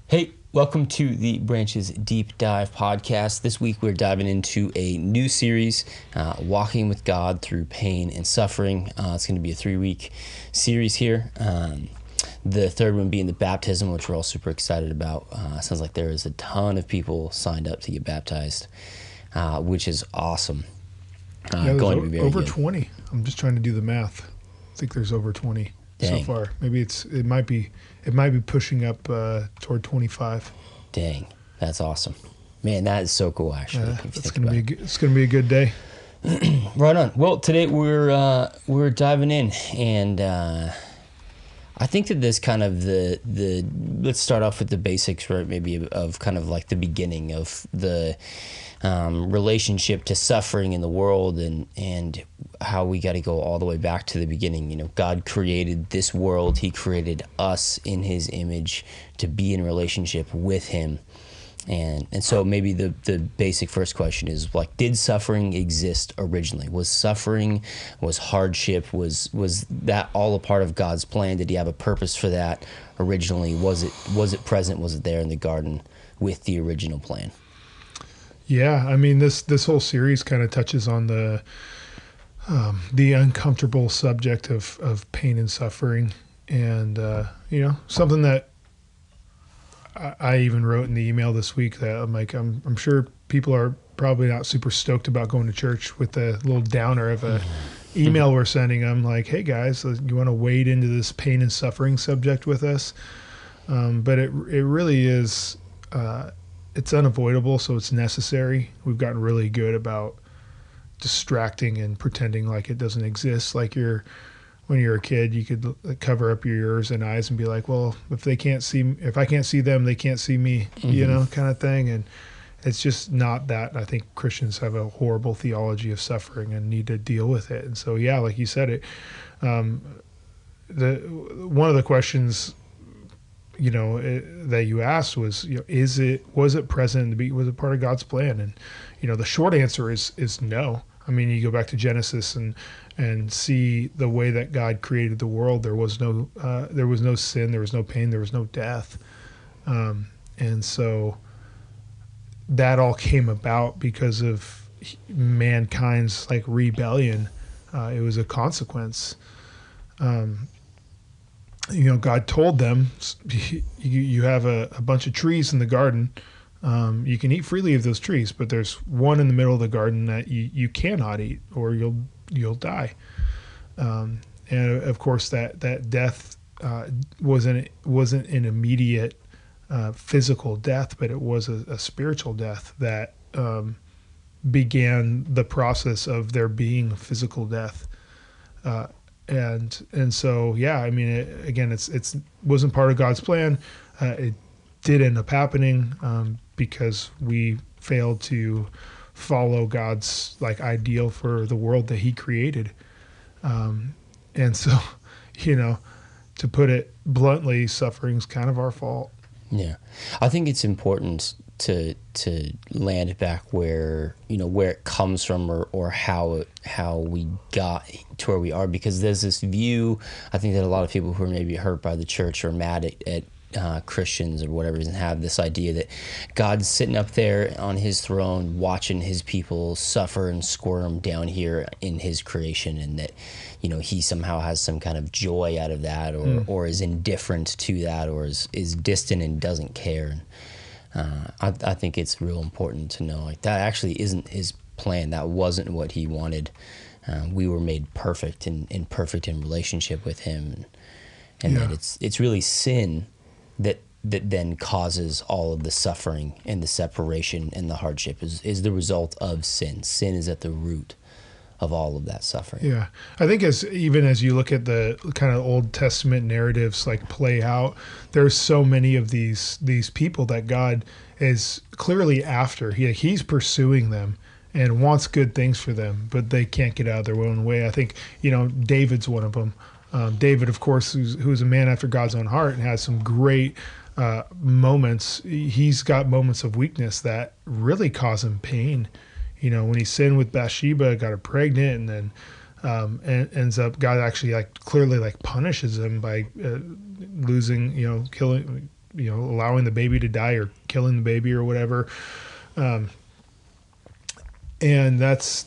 Hey, welcome to the Branches Deep Dive podcast. This week we're diving into a new series, Walking with God Through Pain and Suffering. It's going to be a 3-week series here. The third one being the baptism, which we're all super excited about. Sounds like there is a ton of people signed up to get baptized, which is awesome. Going to be over 20. I'm just trying to do the math. I think there's over 20 Dang. so far. Maybe it might be pushing up toward 25. Dang, that's awesome, man. That is so cool. Actually, It's gonna be a good day. Right on. Well, today we're diving in, and I think that this kind of the let's start off with the basics, right? Maybe of kind of like the beginning of the relationship to suffering in the world, and how we got to go all the way back to the beginning. You know, God created this world. He created us in His image to be in relationship with Him. And so maybe the basic first question is, like, did suffering exist originally? Was hardship, was that all a part of God's plan? Did He have a purpose for that originally? Was it present? Was it there in the garden with the original plan? Yeah, I mean, this whole series kind of touches on the uncomfortable subject of pain and suffering, and something that I even wrote in the email this week, that I'm like, I'm sure people are probably not super stoked about going to church with the little downer of a email we're sending them, like, hey guys, you want to wade into this pain and suffering subject with us? But it really is, it's unavoidable, so it's necessary. We've gotten really good about distracting and pretending like it doesn't exist. Like when you're a kid, you could cover up your ears and eyes and be like, well, if I can't see them, they can't see me, kind of thing. And it's just not that. I think Christians have a horrible theology of suffering and need to deal with it. And so, yeah, like you said, one of the questions, that you asked was, was it present was it part of God's plan? And, the short answer is no. I mean, you go back to Genesis and see the way that God created the world. There was no sin, there was no pain, there was no death. And so that all came about because of mankind's rebellion. It was a consequence. God told them, you have a bunch of trees in the garden. You can eat freely of those trees, but there's one in the middle of the garden that you cannot eat, or you'll die. And of course, that death wasn't an immediate physical death, but it was a spiritual death that began the process of there being physical death. And so, yeah, I mean, it wasn't part of God's plan. It did end up happening because we failed to follow God's ideal for the world that He created. And so, to put it bluntly, suffering's kind of our fault. Yeah, I think it's important to land back where it comes from, or how we got to where we are, because there's this view, I think, that a lot of people who are maybe hurt by the church or mad at Christians or whatever, and have this idea that God's sitting up there on His throne watching His people suffer and squirm down here in His creation, and that He somehow has some kind of joy out of that, or is indifferent to that, or is distant and doesn't care. And I think it's real important to know, that actually isn't His plan. That wasn't what He wanted. We were made perfect and perfect in relationship with Him, and that it's really sin that then causes all of the suffering and the separation and the hardship is the result of sin. Sin is at the root of all of that suffering. Yeah. I think as you look at the kind of Old Testament narratives play out, there's so many of these people that God is clearly after. He's pursuing them and wants good things for them, but they can't get out of their own way. I think, David's one of them. David, of course, who's a man after God's own heart and has some great moments. He's got moments of weakness that really cause him pain. When he sinned with Bathsheba, got her pregnant, and then and ends up, God actually clearly punishes him by losing, killing, allowing the baby to die or killing the baby or whatever. And that's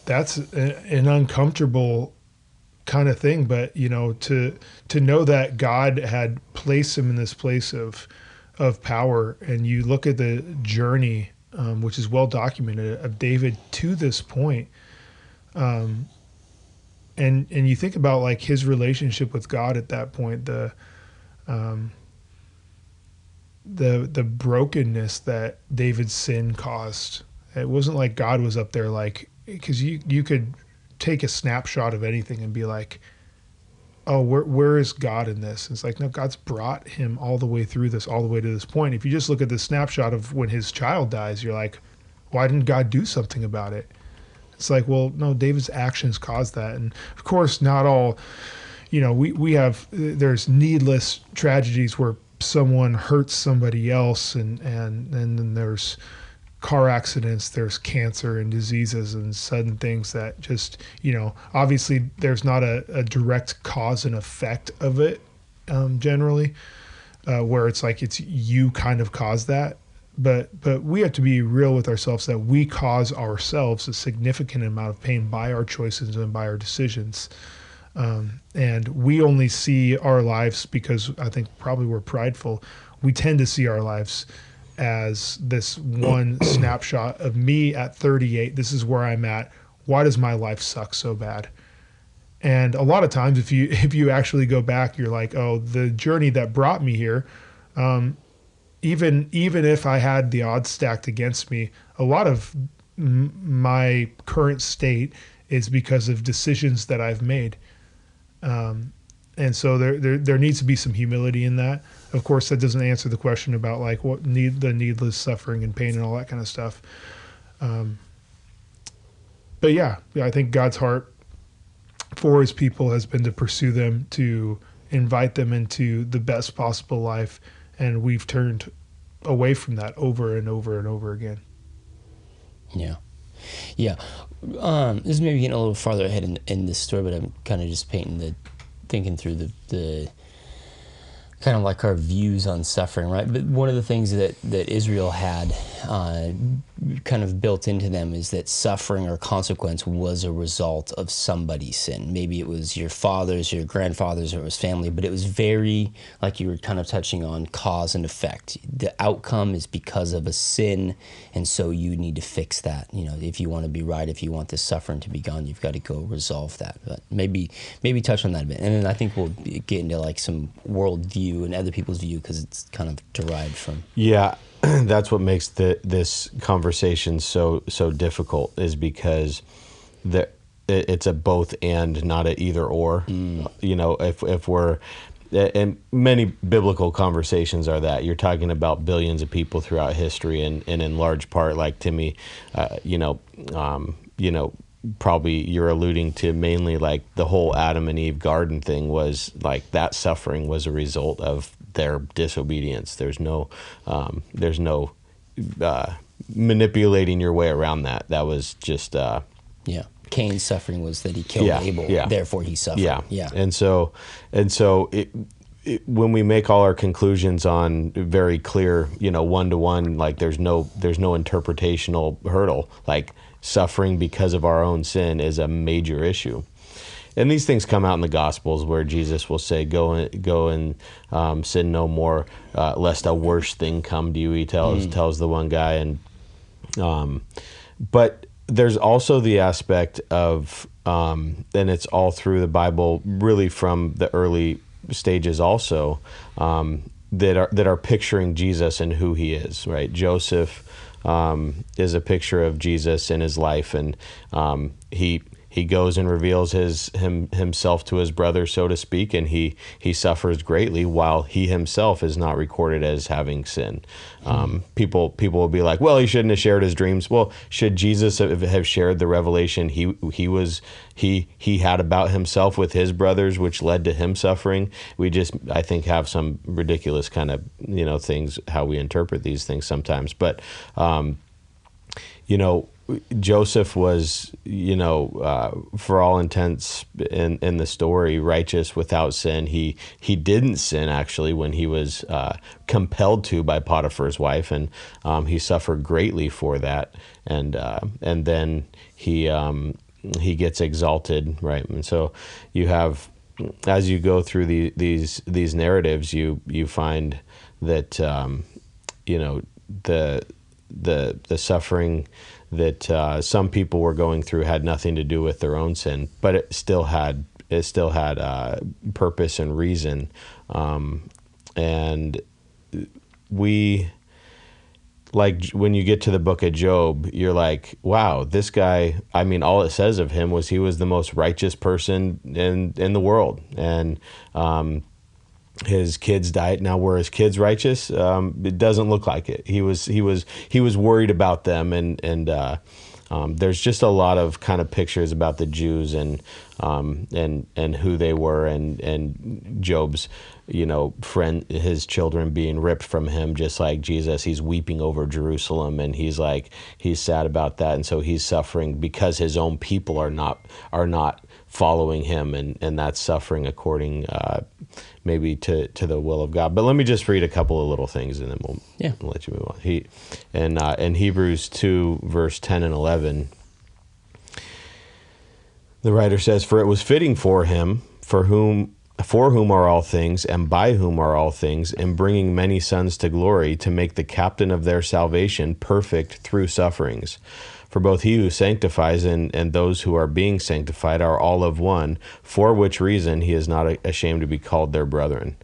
an uncomfortable kind of thing. But, to know that God had placed him in this place of power, and you look at the journey, which is well documented, of David to this point, and you think about like his relationship with God at that point, the brokenness that David's sin caused. It wasn't like God was up there, like, because you could take a snapshot of anything and be like, oh, where is God in this? It's like, no, God's brought him all the way through this, all the way to this point. If you just look at the snapshot of when his child dies, you're like, why didn't God do something about it? It's like, well, no, David's actions caused that. And of course, not all, there's needless tragedies where someone hurts somebody else, and then there's car accidents, there's cancer and diseases and sudden things that just, obviously there's not a direct cause and effect of it, generally, where it's like it's you kind of caused that. But we have to be real with ourselves that we cause ourselves a significant amount of pain by our choices and by our decisions. And we only see our lives, because I think probably we're prideful, we tend to see our lives as this one snapshot of me at 38. This is where I'm at. Why does my life suck so bad? And a lot of times, if you actually go back, you're like, oh, the journey that brought me here, even if I had the odds stacked against me, a lot of my current state is because of decisions that I've made. And so there needs to be some humility in that. Of course, that doesn't answer the question about like the needless suffering and pain and all that kind of stuff. But yeah, I think God's heart for his people has been to pursue them, to invite them into the best possible life. And we've turned away from that over and over and over again. Yeah. Yeah. This is maybe getting a little farther ahead in this story, but I'm kind of just thinking through the kind of like our views on suffering, right? But one of the things that Israel had kind of built into them is that suffering or consequence was a result of somebody's sin. Maybe it was your father's, your grandfather's, or it was family, but it was very, like you were kind of touching on, cause and effect. The outcome is because of a sin, and so you need to fix that. If you want to be right, if you want the suffering to be gone, you've got to go resolve that. But maybe touch on that a bit. And then I think we'll get into like some worldview and other people's view, because it's kind of derived from. Yeah, that's what makes this conversation so difficult, is because it's a both and, not a either or. If we're, and many biblical conversations are that you're talking about billions of people throughout history, and in large part, like Timmy, probably you're alluding to, mainly like the whole Adam and Eve garden thing was like that suffering was a result of their disobedience. There's no manipulating your way around that. That was just Cain's suffering was that he killed Abel. Therefore he suffered. Yeah. And so when we make all our conclusions on very clear, 1-to-1, like there's no interpretational hurdle. Like suffering because of our own sin is a major issue. And these things come out in the Gospels, where Jesus will say, go and sin no more, lest a worse thing come to you, he tells the one guy. And but there's also the aspect of, and it's all through the Bible, really from the early stages also, that are picturing Jesus and who he is, right? Joseph is a picture of Jesus in his life, and he goes and reveals himself to his brother, so to speak, and he suffers greatly while he himself is not recorded as having sin. People will be like, well, he shouldn't have shared his dreams. Well, should Jesus have shared the revelation he had about himself with his brothers, which led to him suffering? We just, I think, have some ridiculous kind of things, how we interpret these things sometimes. But Joseph was, for all intents in the story, righteous without sin. He didn't sin actually when he was compelled to by Potiphar's wife, and he suffered greatly for that. And then he gets exalted, right? And so you have, as you go through these narratives, you find that the suffering that some people were going through had nothing to do with their own sin, but it still had purpose and reason, and we, like, when you get to the book of Job, you're like, wow, this guy, I mean, all it says of him was he was the most righteous person in the world, and his kids died. Now, were his kids righteous? It doesn't look like it. He was worried about them, and there's just a lot of kind of pictures about the Jews and who they were, and Job's friend, his children being ripped from him, just like Jesus. He's weeping over Jerusalem, and he's sad about that, and so he's suffering because his own people are not following him, and that's suffering according maybe to the will of God. But let me just read a couple of little things, and then we'll let you move on. In Hebrews 2, verse 10 and 11, the writer says, "For it was fitting for him, for whom are all things, and by whom are all things, in bringing many sons to glory, to make the captain of their salvation perfect through sufferings. For both he who sanctifies and those who are being sanctified are all of one, for which reason he is not ashamed to be called their brethren,"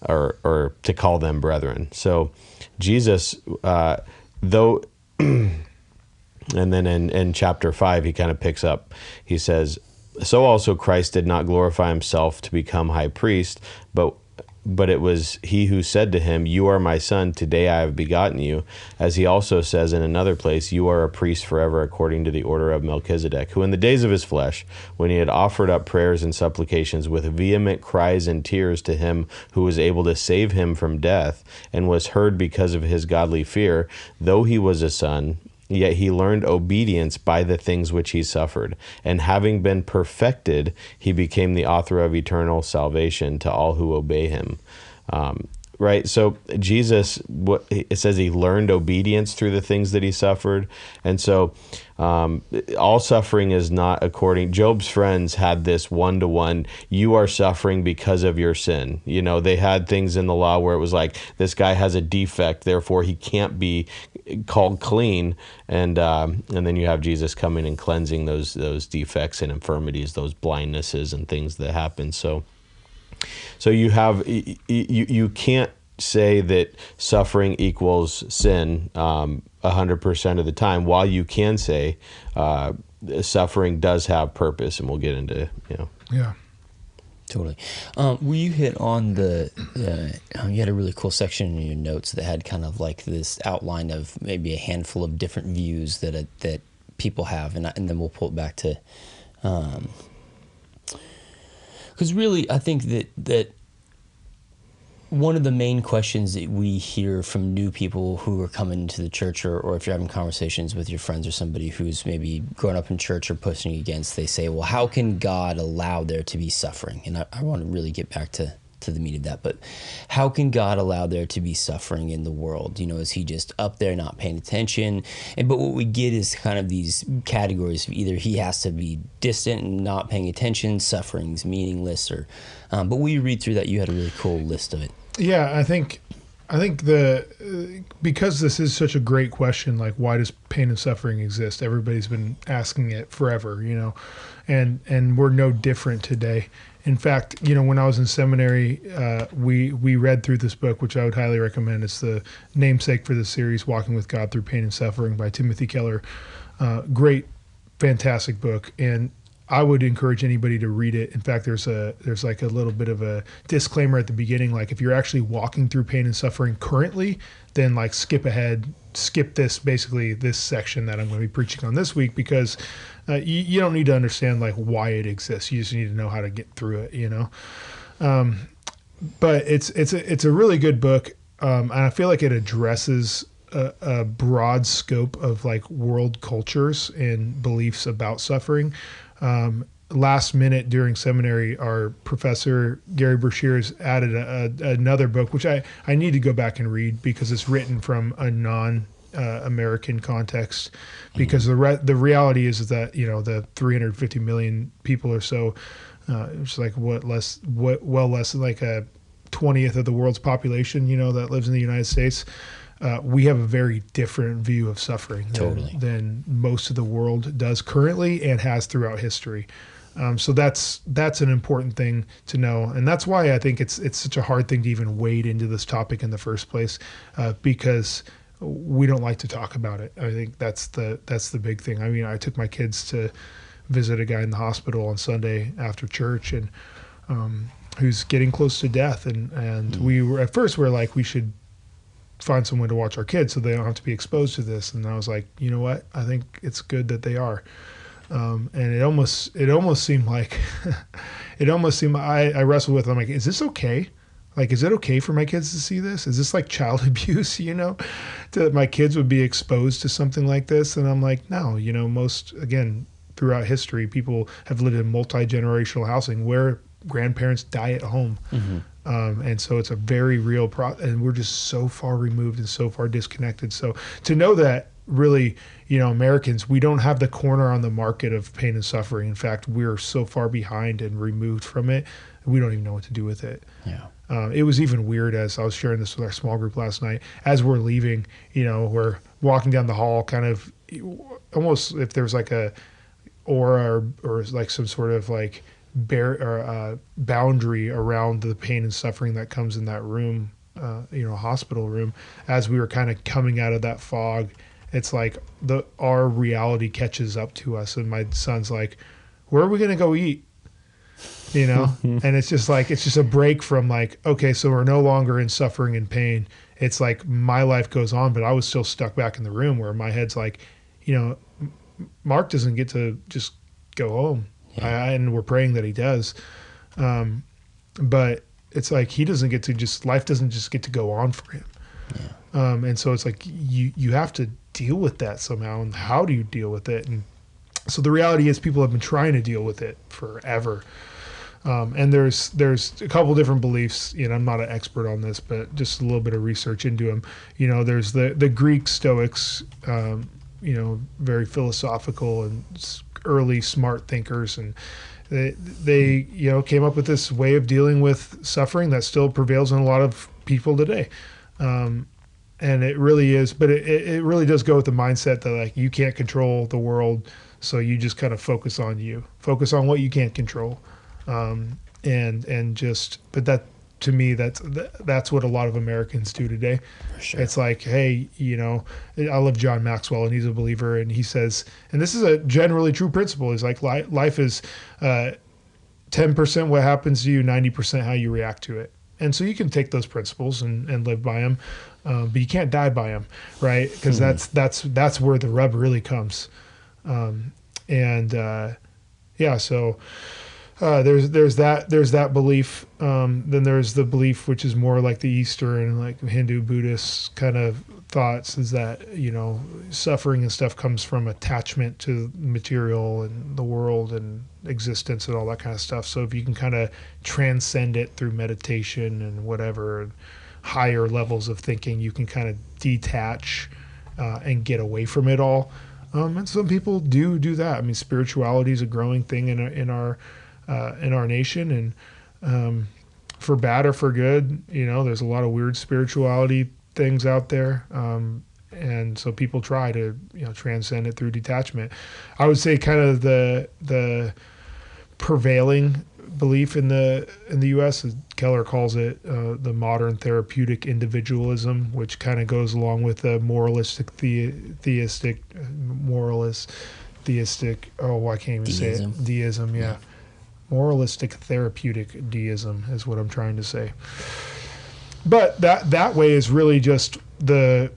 or to call them brethren. So Jesus, though, and then in chapter 5, he kind of picks up, he says, "So also Christ did not glorify himself to become high priest, but it was he who said to him, 'You are my son, today I have begotten you,' as he also says in another place, 'You are a priest forever according to the order of Melchizedek,' who in the days of his flesh, when he had offered up prayers and supplications with vehement cries and tears to him who was able to save him from death, and was heard because of his godly fear, though he was a son, yet he learned obedience by the things which he suffered. And having been perfected, he became the author of eternal salvation to all who obey him." Right? So Jesus, it says he learned obedience through the things that he suffered. And so all suffering is not according. Job's friends had this one-to-one, you are suffering because of your sin. They had things in the law where it was like, this guy has a defect, therefore he can't be called clean. And then you have Jesus coming and cleansing those defects and infirmities, those blindnesses and things that happen. So you can't say that suffering equals sin 100% of the time, while you can say suffering does have purpose, and we'll get into Yeah. Totally. You hit on you had a really cool section in your notes that had kind of like this outline of maybe a handful of different views that people have, and then we'll pull it back to, because really I think that one of the main questions that we hear from new people who are coming to the church, or if you're having conversations with your friends or somebody who's maybe grown up in church or pushing against, they say, well, how can God allow there to be suffering? And I want to really get back to the meat of that, but how can God allow there to be suffering in the world? Is he just up there not paying attention? But what we get is kind of these categories of either he has to be distant and not paying attention, suffering's meaningless, or but we read through that, you had a really cool list of it. Yeah, I think because this is such a great question, like, why does pain and suffering exist? Everybody's been asking it forever, and we're no different today. In fact, when I was in seminary, we read through this book, which I would highly recommend. It's the namesake for this series, Walking with God Through Pain and Suffering by Timothy Keller. Great, fantastic book, and I would encourage anybody to read it. In fact, there's like a little bit of a disclaimer at the beginning, like if you're actually walking through pain and suffering currently, then like skip this section that I'm going to be preaching on this week, because you don't need to understand like why it exists. You just need to know how to get through it, But it's a really good book, and I feel like it addresses a broad scope of like world cultures and beliefs about suffering. Last minute during seminary, our professor Gary Brashears added another book, which I need to go back and read because it's written from a non-American context. Because the reality is that the 350 million people or so, it's like less than like a 20th of the world's population, that lives in the United States. We have a very different view of suffering than most of the world does currently and has throughout history. So that's an important thing to know, and that's why I think it's such a hard thing to even wade into this topic in the first place, because we don't like to talk about it. I think that's the big thing. I mean, I took my kids to visit a guy in the hospital on Sunday after church, and who's getting close to death, and we were at first like we should find someone to watch our kids so they don't have to be exposed to this. And I was like, you know what? I think it's good that they are. And it almost seemed like, I wrestled with, I'm like, is this okay? Like, is it okay for my kids to see this? Is this like child abuse, that my kids would be exposed to something like this? And I'm like, no, again, throughout history, people have lived in multi-generational housing where grandparents die at home. And so it's a very real and we're just so far removed and so far disconnected. So to know that really, Americans, we don't have the corner on the market of pain and suffering. In fact, we're so far behind and removed from it, we don't even know what to do with it. Yeah. It was even weird as I was sharing this with our small group last night. As we're leaving, we're walking down the hall, kind of almost if there's like a aura or like some sort of like boundary around the pain and suffering that comes in that room, hospital room. As we were kind of coming out of that fog, it's like our reality catches up to us, and my son's like, "Where are we gonna go eat?" And it's just a break from like, okay, so we're no longer in suffering and pain. It's like my life goes on, but I was still stuck back in the room where my head's like, Mark doesn't get to just go home. Yeah. And we're praying that he does. But it's like he doesn't get to life doesn't just get to go on for him. Yeah. And so it's like you have to deal with that somehow. And how do you deal with it? And so the reality is people have been trying to deal with it forever. And there's a couple different beliefs. I'm not an expert on this, but just a little bit of research into them. There's the Greek Stoics, very philosophical and early smart thinkers, and they came up with this way of dealing with suffering that still prevails in a lot of people today. And it really is, but it really does go with the mindset that like you can't control the world, so you just kind of focus on what you can't control. But that, to me, that's what a lot of Americans do today. For sure. It's like, hey, I love John Maxwell, and he's a believer, and he says, and this is a generally true principle, is like life is 10% what happens to you, 90% how you react to it. And so you can take those principles and live by them, but you can't die by them, right? Because that's where the rub really comes. So there's that belief. Then there's the belief, which is more like the Eastern, like Hindu, Buddhist kind of thoughts, is that suffering and stuff comes from attachment to material and the world and existence and all that kind of stuff. So if you can kind of transcend it through meditation and whatever, and higher levels of thinking, you can kind of detach and get away from it all. And some people do that. I mean, spirituality is a growing thing in our nation, and for bad or for good, there's a lot of weird spirituality things out there, and so people try to transcend it through detachment. I would say kind of the prevailing belief in the U.S., as Keller calls it, the modern therapeutic individualism, which kind of goes along with the moralistic theistic. Oh, I can't even Deism. say it. Deism, yeah. Moralistic therapeutic deism is what I'm trying to say. But that way is really just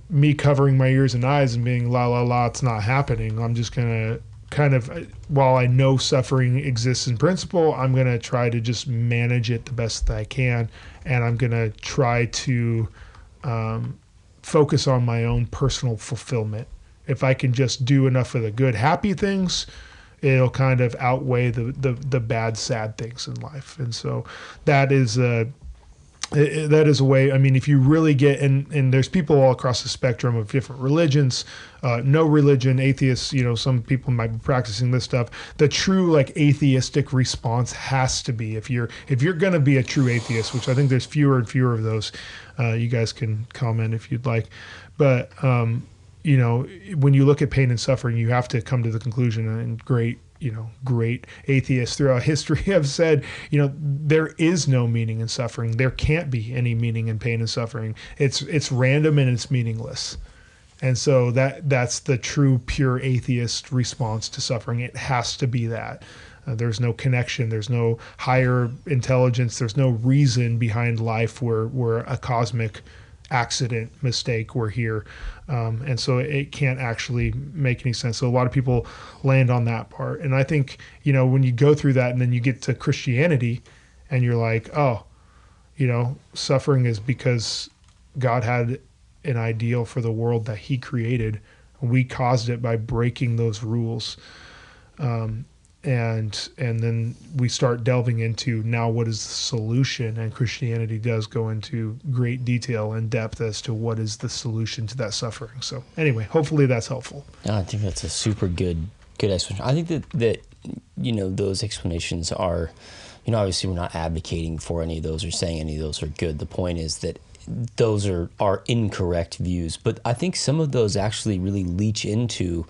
me covering my ears and eyes and being la la la, it's not happening. I'm just gonna kind of, while I know suffering exists in principle, I'm gonna try to just manage it the best that I can, and I'm gonna try to focus on my own personal fulfillment. If I can just do enough of the good, happy things, it'll kind of outweigh the bad, sad things in life. And so that is a way. I mean, if you really get, and there's people all across the spectrum of different religions, no religion, atheists, some people might be practicing this stuff. The true like atheistic response has to be, if you're going to be a true atheist, which I think there's fewer and fewer of those, you guys can comment if you'd like, but, when you look at pain and suffering, you have to come to the conclusion, and great atheists throughout history have said, there is no meaning in suffering. There can't be any meaning in pain and suffering. It's random and it's meaningless. And so that's the true, pure atheist response to suffering. It has to be that. There's no connection. There's no higher intelligence. There's no reason behind life. We're a cosmic accident, mistake. We're here. And so it can't actually make any sense. So a lot of people land on that part. And I think, when you go through that and then you get to Christianity and you're like, oh, suffering is because God had an ideal for the world that he created. We caused it by breaking those rules. And then we start delving into now what is the solution, and Christianity does go into great detail and depth as to what is the solution to that suffering. So anyway, hopefully that's helpful. I think that's a super good explanation. I think that those explanations are, obviously we're not advocating for any of those or saying any of those are good. The point is that those are incorrect views, but I think some of those actually really leach into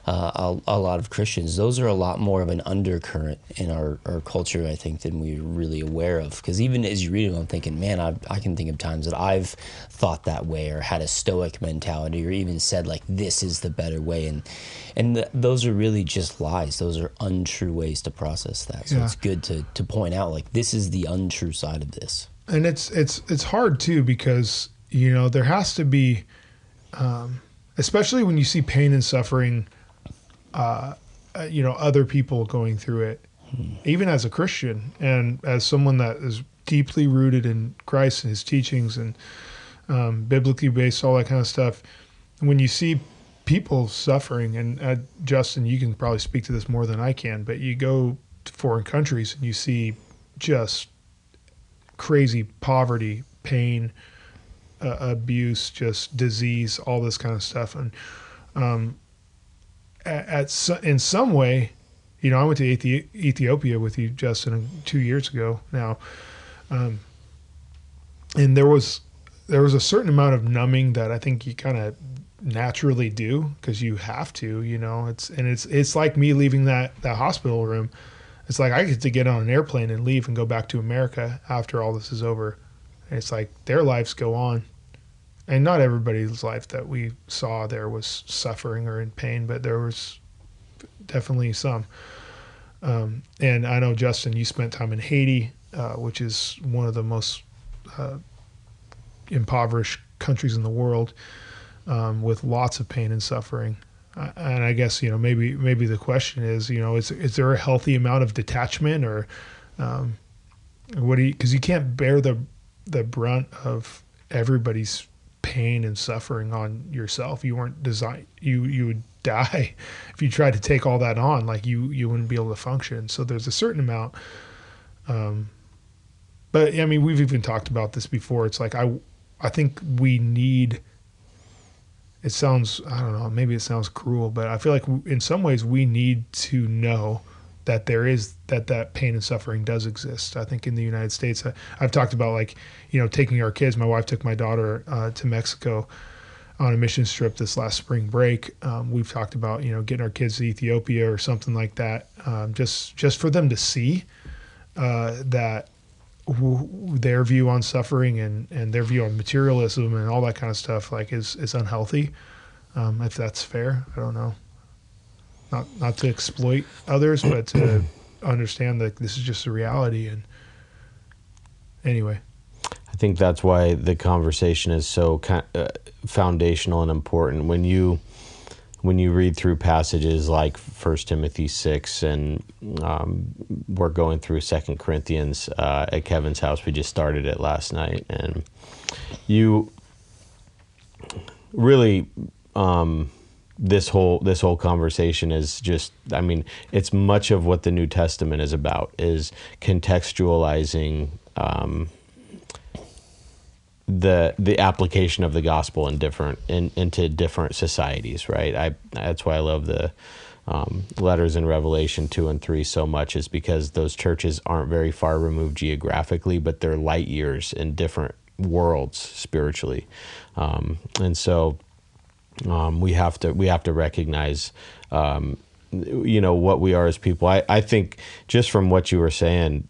a lot of Christians. Those are a lot more of an undercurrent in our culture, I think, than we're really aware of. Because even as you read them, I'm thinking, man, I can think of times that I've thought that way or had a stoic mentality or even said, like, this is the better way. And those are really just lies. Those are untrue ways to process that. So It's good to point out, like, this is the untrue side of this. And it's hard, too, because, there has to be, especially when you see pain and suffering, other people going through it, even as a Christian and as someone that is deeply rooted in Christ and his teachings and biblically based, all that kind of stuff. When you see people suffering, and Justin, you can probably speak to this more than I can, but you go to foreign countries and you see just crazy poverty, pain, abuse, just disease, all this kind of stuff. And in some way, I went to Ethiopia with you, Justin, 2 years ago now, and there was a certain amount of numbing that I think you kind of naturally do because you have to, it's like me leaving that hospital room. It's like I get to get on an airplane and leave and go back to America after all this is over. And it's like their lives go on. And not everybody's life that we saw there was suffering or in pain, but there was definitely some. And I know, Justin, you spent time in Haiti, which is one of the most impoverished countries in the world, with lots of pain and suffering. And I guess, maybe the question is, is there a healthy amount of detachment, or because you can't bear the brunt of everybody's pain and suffering on yourself. You weren't designed, you would die if you tried to take all that on. Like you wouldn't be able to function. So there's a certain amount, but I mean, we've even talked about this before. It's like, I think we need, it sounds, I don't know, maybe it sounds cruel, but I feel like in some ways we need to know that there is that pain and suffering does exist. I think in the United States, I've talked about, like, taking our kids. My wife took my daughter to Mexico on a mission trip this last spring break. We've talked about, getting our kids to Ethiopia or something like that, just for them to see that their view on suffering and their view on materialism and all that kind of stuff, like, is unhealthy. If that's fair, I don't know. Not to exploit others, but to understand that this is just a reality. And anyway, I think that's why the conversation is so foundational and important. When you read through passages like 1 Timothy 6, and we're going through 2 Corinthians at Kevin's house. We just started it last night, and really, this whole conversation is just, I mean, it's much of what the New Testament is about, is contextualizing the application of the gospel into different societies, right? That's why I love the letters in Revelation 2 and 3 so much, is because those churches aren't very far removed geographically, but they're light years in different worlds spiritually, and so we have to recognize what we are as people. I think just from what you were saying,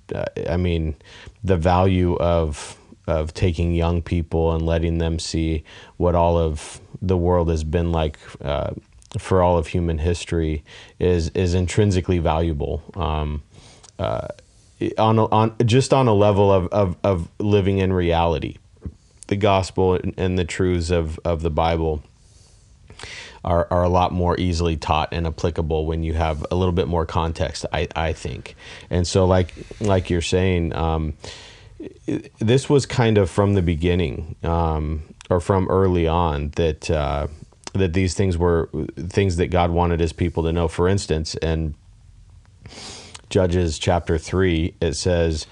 I mean, the value of taking young people and letting them see what all of the world has been like for all of human history is intrinsically valuable. On a level of living in reality, the gospel and the truths of the Bible are a lot more easily taught and applicable when you have a little bit more context, I think. And so like you're saying, this was kind of from the beginning, or from early on, that these things were things that God wanted his people to know. For instance, in Judges chapter 3, it says,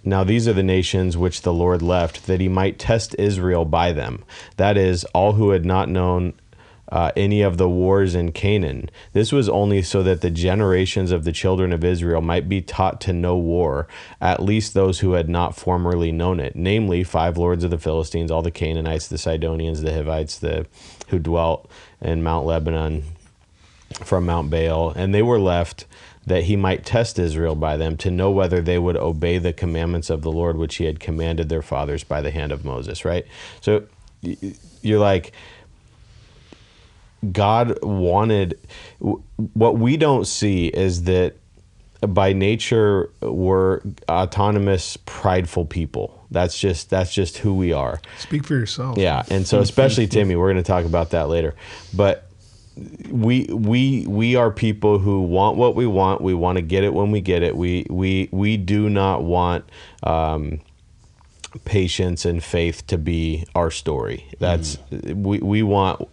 "Now these are the nations which the Lord left, that he might test Israel by them. That is, all who had not known any of the wars in Canaan. This was only so that the generations of the children of Israel might be taught to know war, at least those who had not formerly known it, namely 5 lords of the Philistines, all the Canaanites, the Sidonians, the Hivites, who dwelt in Mount Lebanon from Mount Baal. And they were left that he might test Israel by them, to know whether they would obey the commandments of the Lord, which he had commanded their fathers by the hand of Moses," right? So you're like, God wanted, what we don't see is that by nature we're autonomous, prideful people. That's just who we are. Speak for yourself. Yeah, and so especially Timmy, we're going to talk about that later. But we are people who want what we want. We want to get it when we get it. We do not want patience and faith to be our story. That's we want.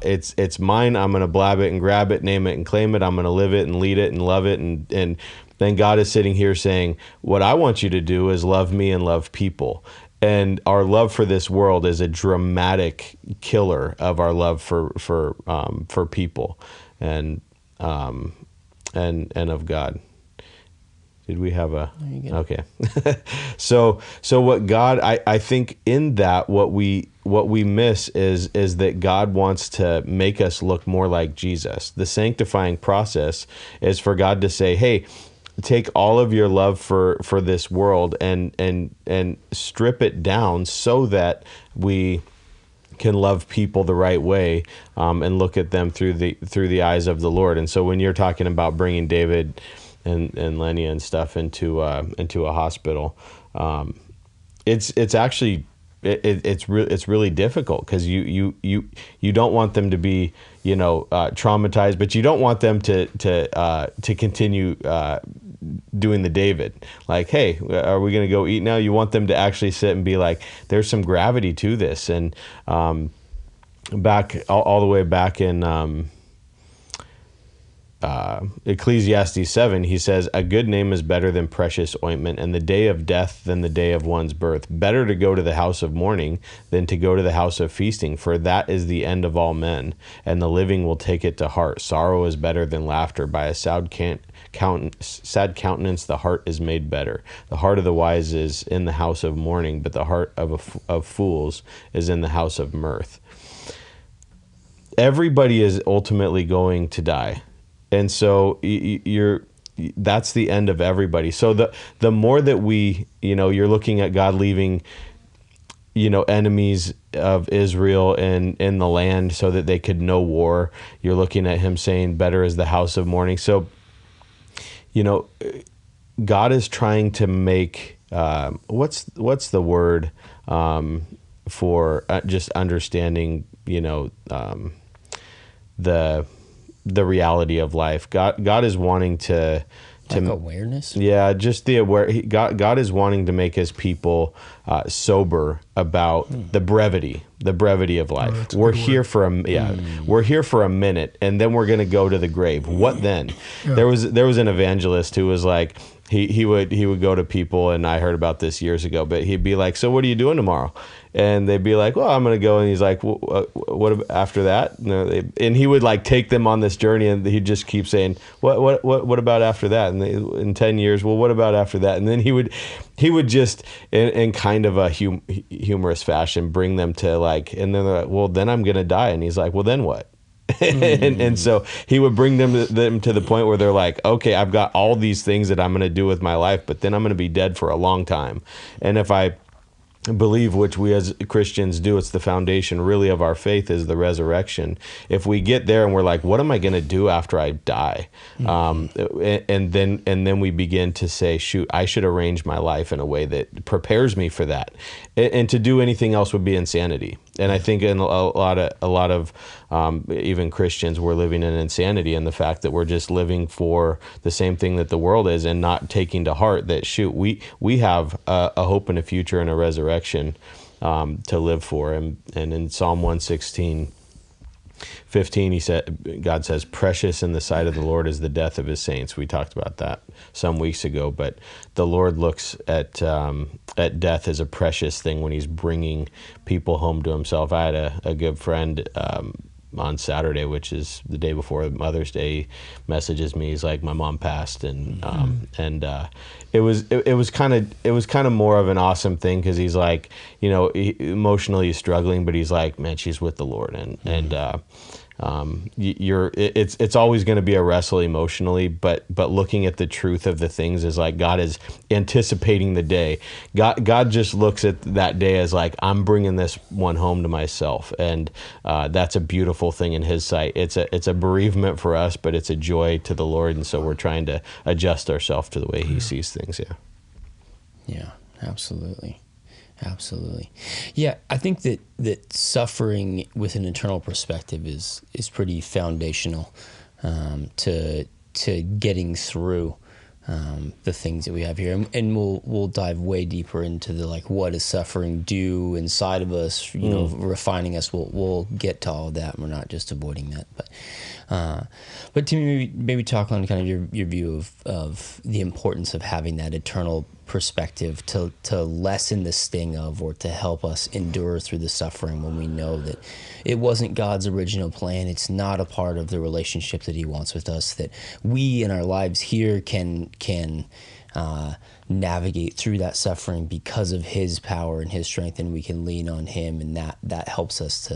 It's mine. I'm going to blab it and grab it, name it and claim it. I'm going to live it and lead it and love it. And then God is sitting here saying, what I want you to do is love me and love people. And our love for this world is a dramatic killer of our love for people and of God. Did we have a... Okay. So what God, I think in that, what we miss is that God wants to make us look more like Jesus. The sanctifying process is for God to say, hey, take all of your love for this world and strip it down so that we can love people the right way, and look at them through the eyes of the Lord. And so when you're talking about bringing David and Lenny and stuff into a hospital, it's actually it's really difficult, because you don't want them to be traumatized, but you don't want them to continue doing the David, like, hey, are we going to go eat now? You want them to actually sit and be like, there's some gravity to this. And back all the way back in Ecclesiastes 7, he says, a good name is better than precious ointment, and the day of death than the day of one's birth. Better to go to the house of mourning than to go to the house of feasting, for that is the end of all men, and the living will take it to heart. Sorrow is better than laughter. By a sad countenance the heart is made better. The heart of the wise is in the house of mourning, but the heart of fools is in the house of mirth. Everybody is ultimately going to die. And so that's the end of everybody. So the more that you're looking at God leaving, enemies of Israel in the land so that they could know war. You're looking at him saying, better is the house of mourning. So, God is trying to make, what's the word for just understanding, the reality of life. God is wanting to Like awareness? Yeah, just the aware. God is wanting to make his people sober about the brevity of life. that's a We're good here for we're here for a minute, and then we're going to go to the grave. What then? Yeah. There was an evangelist who was like, he would go to people, and I heard about this years ago, but he'd be like, "So what are you doing tomorrow?" And they'd be like, "Well, I'm going to go." And he's like, "What after that?" And he would like take them on this journey, and he'd just keep saying, "What about after that?" And in 10 years, well, what about after that? And then he would just in kind of a humorous fashion bring them to like, and then they're like, "Well, then I'm going to die." And he's like, "Well, then what?" and so he would bring them to the point where they're like, okay, I've got all these things that I'm going to do with my life, but then I'm going to be dead for a long time. And if I believe, which we as Christians do, it's the foundation really of our faith, is the resurrection. If we get there and we're like, what am I going to do after I die? And then we begin to say, shoot, I should arrange my life in a way that prepares me for that. And to do anything else would be insanity. And I think in a lot of even Christians, we're living in insanity, and the fact that we're just living for the same thing that the world is, and not taking to heart that, shoot, we have a hope and a future and a resurrection to live for. And in Psalm 116:15, God says, "Precious in the sight of the Lord is the death of his saints." We talked about that some weeks ago, but the Lord looks at death as a precious thing when he's bringing people home to himself. I had a good friend on Saturday, which is the day before Mother's Day, messages me. He's like, "My mom passed," and it was kind of more of an awesome thing, because he's like, emotionally he's struggling, but he's like, man, she's with the Lord, it's always going to be a wrestle emotionally, but looking at the truth of the things is like, God is anticipating the day. God just looks at that day as like, I'm bringing this one home to myself, and that's a beautiful thing in his sight. It's a bereavement for us, but it's a joy to the Lord, and so we're trying to adjust ourselves to the way he sees things. Yeah, absolutely. Yeah, I think that suffering with an eternal perspective is pretty foundational to getting through the things that we have here, and we'll dive way deeper into the like, what does suffering do inside of us? Refining us. We'll get to all of that. We're not just avoiding that, but to maybe talk on kind of your view of the importance of having that eternal perspective to lessen the sting of, or to help us endure through the suffering when we know that it wasn't God's original plan. It's not a part of the relationship that he wants with us, that we in our lives here can navigate through that suffering because of his power and his strength, and we can lean on him, and that helps us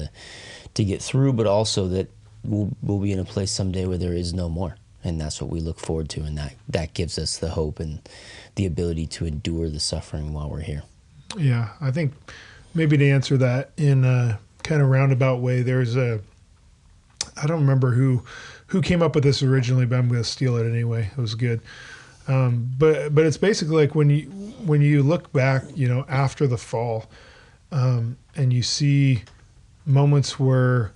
to get through, but also that we'll be in a place someday where there is no more. And that's what we look forward to, and that gives us the hope and the ability to endure the suffering while we're here. Yeah, I think maybe to answer that in a kind of roundabout way, there's I don't remember who came up with this originally, but I'm going to steal it anyway. It was good. But it's basically like when you look back, after the fall, and you see moments where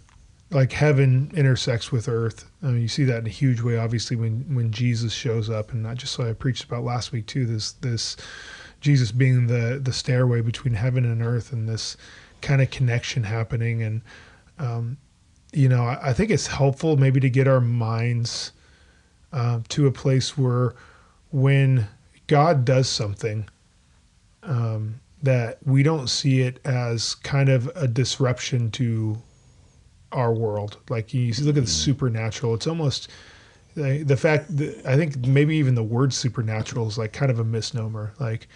like heaven intersects with earth. I mean, you see that in a huge way, obviously, when Jesus shows up, and not just what I preached about last week too, this Jesus being the stairway between heaven and earth, and this kind of connection happening. And, I think it's helpful maybe to get our minds to a place where when God does something, that we don't see it as kind of a disruption to our world. Like you look at the supernatural, it's almost the fact that I think maybe even the word supernatural is like kind of a misnomer. Like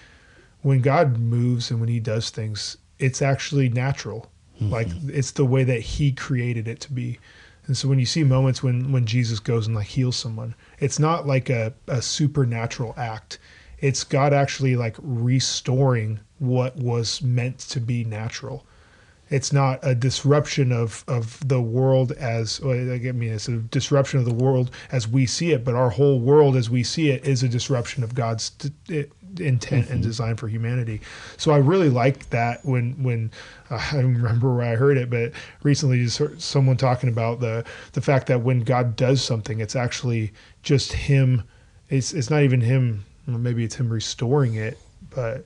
when God moves and when he does things, it's actually natural. Like it's the way that he created it to be. And so when you see moments when Jesus goes and like heals someone, it's not like a supernatural act. It's God actually like restoring what was meant to be natural. It's not a disruption of the world it's a disruption of the world as we see it, but our whole world as we see it is a disruption of God's intent and design for humanity. So I really like that when I don't remember where I heard it, but recently just heard someone talking about the fact that when God does something, it's actually just him it's not even him. Well, maybe it's him restoring it, but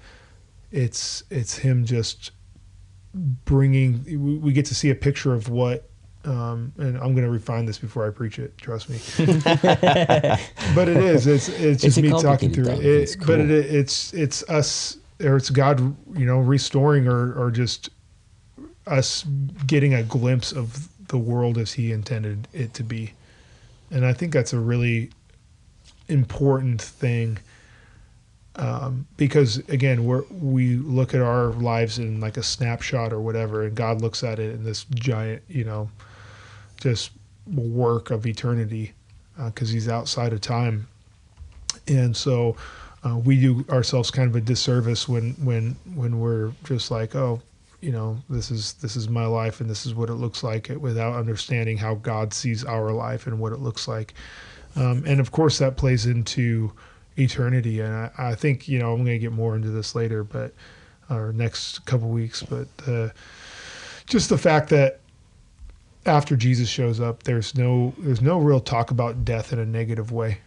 it's him just bringing. We get to see a picture of what. And I'm going to refine this before I preach it. Trust me. But it is. It's just me talking through it. It's cool. But it's us, or it's God, restoring, or just us getting a glimpse of the world as He intended it to be. And I think that's a really important thing, because again, we look at our lives in like a snapshot or whatever, and God looks at it in this giant, just work of eternity, because He's outside of time. And so we do ourselves kind of a disservice when we're just like, oh, this is my life and this is what it looks like, without understanding how God sees our life and what it looks like. And of course that plays into eternity. And I think, I'm going to get more into this later, but or next couple weeks, but just the fact that after Jesus shows up, there's no real talk about death in a negative way.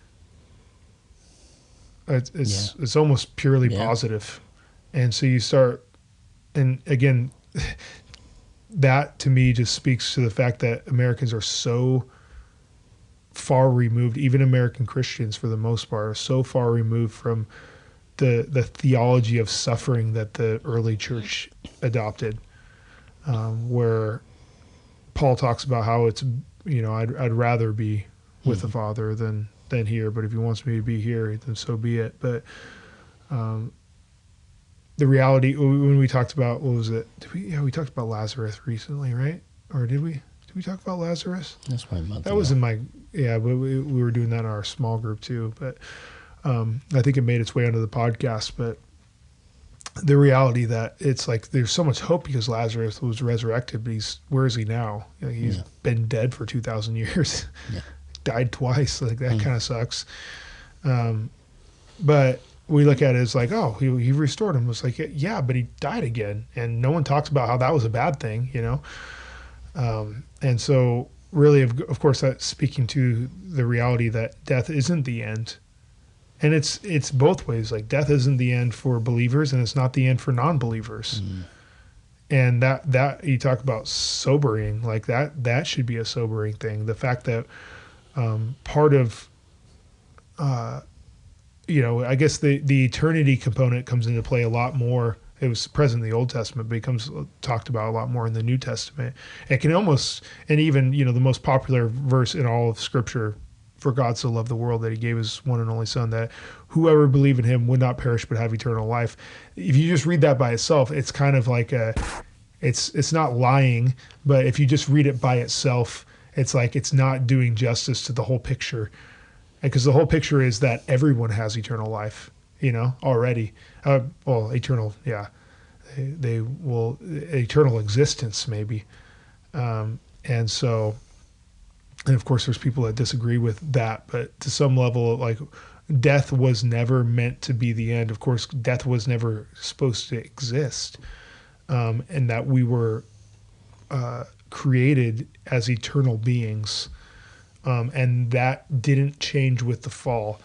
It's almost purely positive. And so you start, and again, that to me just speaks to the fact that Americans are so far removed, even American Christians for the most part, are so far removed from the theology of suffering that the early church adopted, where Paul talks about how it's, I'd rather be with the Father than here, but if He wants me to be here, then so be it. But the reality, when we talked about, what was it? We talked about Lazarus recently, right? Or did we? Did we talk about Lazarus? That's probably a month That ago. was in my, but we were doing that in our small group too. But I think it made its way onto the podcast. But the reality that it's like there's so much hope because Lazarus was resurrected, but where is he now? He's been dead for 2,000 years, died twice. Like that kind of sucks. But we look at it as like, oh, he restored him. It's like, yeah, but he died again, and no one talks about how that was a bad thing, And so, really, of course, that's speaking to the reality that death isn't the end. And it's both ways. Like death isn't the end for believers, and it's not the end for non-believers. And that you talk about sobering, like that should be a sobering thing. The fact that part of, I guess the eternity component comes into play a lot more. It was present in the Old Testament, but becomes talked about a lot more in the New Testament. It can almost, and even the most popular verse in all of Scripture. For God so loved the world that He gave His one and only Son, that whoever believed in Him would not perish but have eternal life. If you just read that by itself, it's kind of like it's not lying, but if you just read it by itself, it's like it's not doing justice to the whole picture, because the whole picture is that everyone has eternal life, already. Eternal, they will eternal existence maybe, and so. And of course, there's people that disagree with that, but to some level, like death was never meant to be the end. Of course, death was never supposed to exist, and that we were created as eternal beings, and that didn't change with the fall.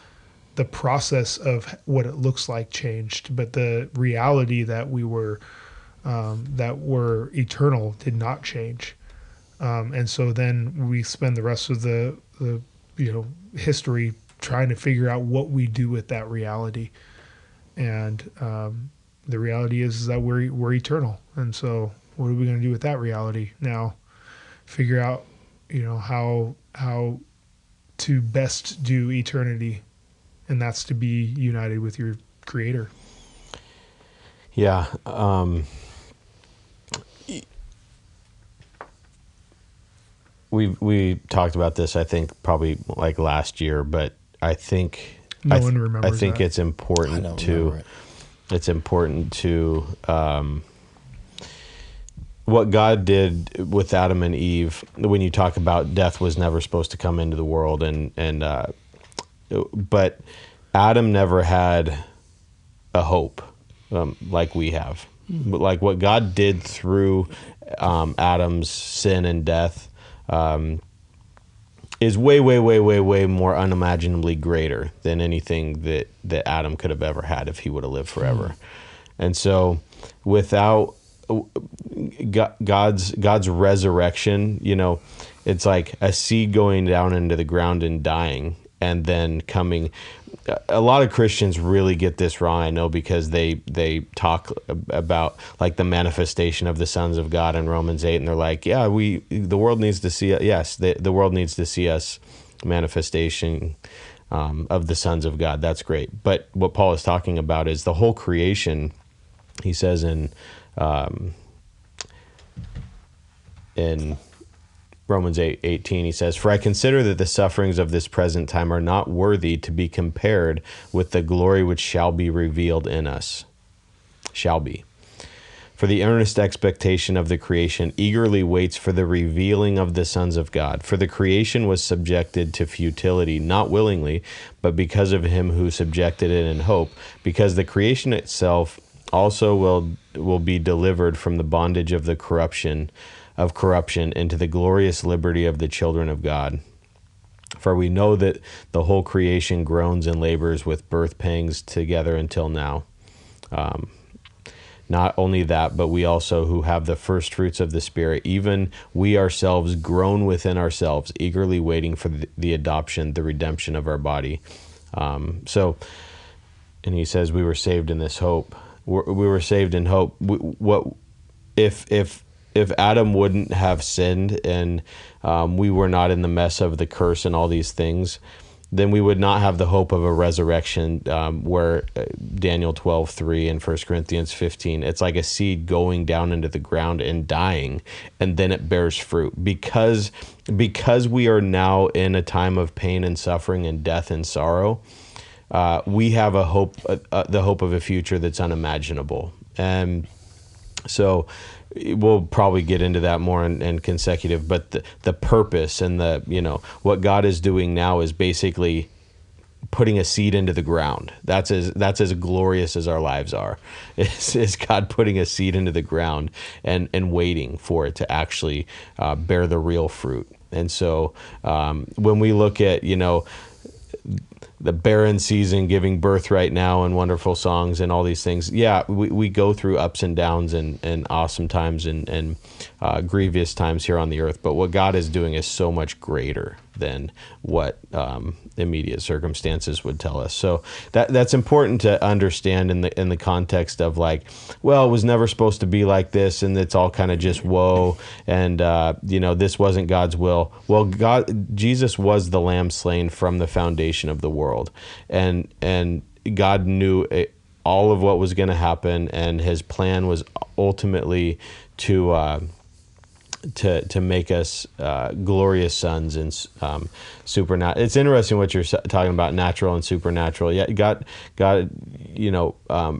The process of what it looks like changed, but the reality that we were eternal did not change. And so then we spend the rest of the history trying to figure out what we do with that reality. And the reality is that we're eternal. And so what are we going to do with that reality now? Figure out, how to best do eternity, and that's to be united with your Creator. Yeah. We talked about this, I think, probably like last year, but I think no one remembers. I think that. it's important it's important to what God did with Adam and Eve. When you talk about death was never supposed to come into the world, but Adam never had a hope like we have. But like what God did through Adam's sin and death. is way, way, way, way, way more unimaginably greater than anything that Adam could have ever had if he would have lived forever. And so without God's resurrection, you know, it's like a seed going down into the ground and dying and then coming. A lot of Christians really get this wrong, I know, because they talk about like the manifestation of the sons of God in Romans 8, and they're like, yeah, the world needs to see it. Yes, the world needs to see us manifestation of the sons of God. That's great. But what Paul is talking about is the whole creation. He says in Romans 8:18, he says, "For I consider that the sufferings of this present time are not worthy to be compared with the glory which shall be revealed in us." Shall be. "For the earnest expectation of the creation eagerly waits for the revealing of the sons of God. For the creation was subjected to futility, not willingly, but because of him who subjected it in hope, because the creation itself also will be delivered from the bondage of the corruption into the glorious liberty of the children of God. For we know that the whole creation groans and labors with birth pangs together until now. Not only that, but we also who have the first fruits of the Spirit, even we ourselves groan within ourselves, eagerly waiting for the adoption, the redemption of our body." And he says we were saved in this hope. We were saved in hope. If Adam wouldn't have sinned and we were not in the mess of the curse and all these things, then we would not have the hope of a resurrection where Daniel 12:3 and 1 Corinthians 15, it's like a seed going down into the ground and dying, and then it bears fruit. Because we are now in a time of pain and suffering and death and sorrow, we have a hope, the hope of a future that's unimaginable. And so we'll probably get into that more in consecutive, but the purpose and what God is doing now is basically putting a seed into the ground. That's as glorious as our lives are. Is God putting a seed into the ground and waiting for it to actually bear the real fruit. And so when we look at, the barren season giving birth right now and wonderful songs and all these things. Yeah, we go through ups and downs and awesome times and grievous times here on the earth. But what God is doing is so much greater than what immediate circumstances would tell us. So that's important to understand in the context of like, well, it was never supposed to be like this, and it's all kind of just woe, and this wasn't God's will. Well, Jesus was the lamb slain from the foundation of the world, and God knew all of what was going to happen, and His plan was ultimately to make us glorious sons and supernatural. It's interesting what you're talking about, natural and supernatural. Yeah, God,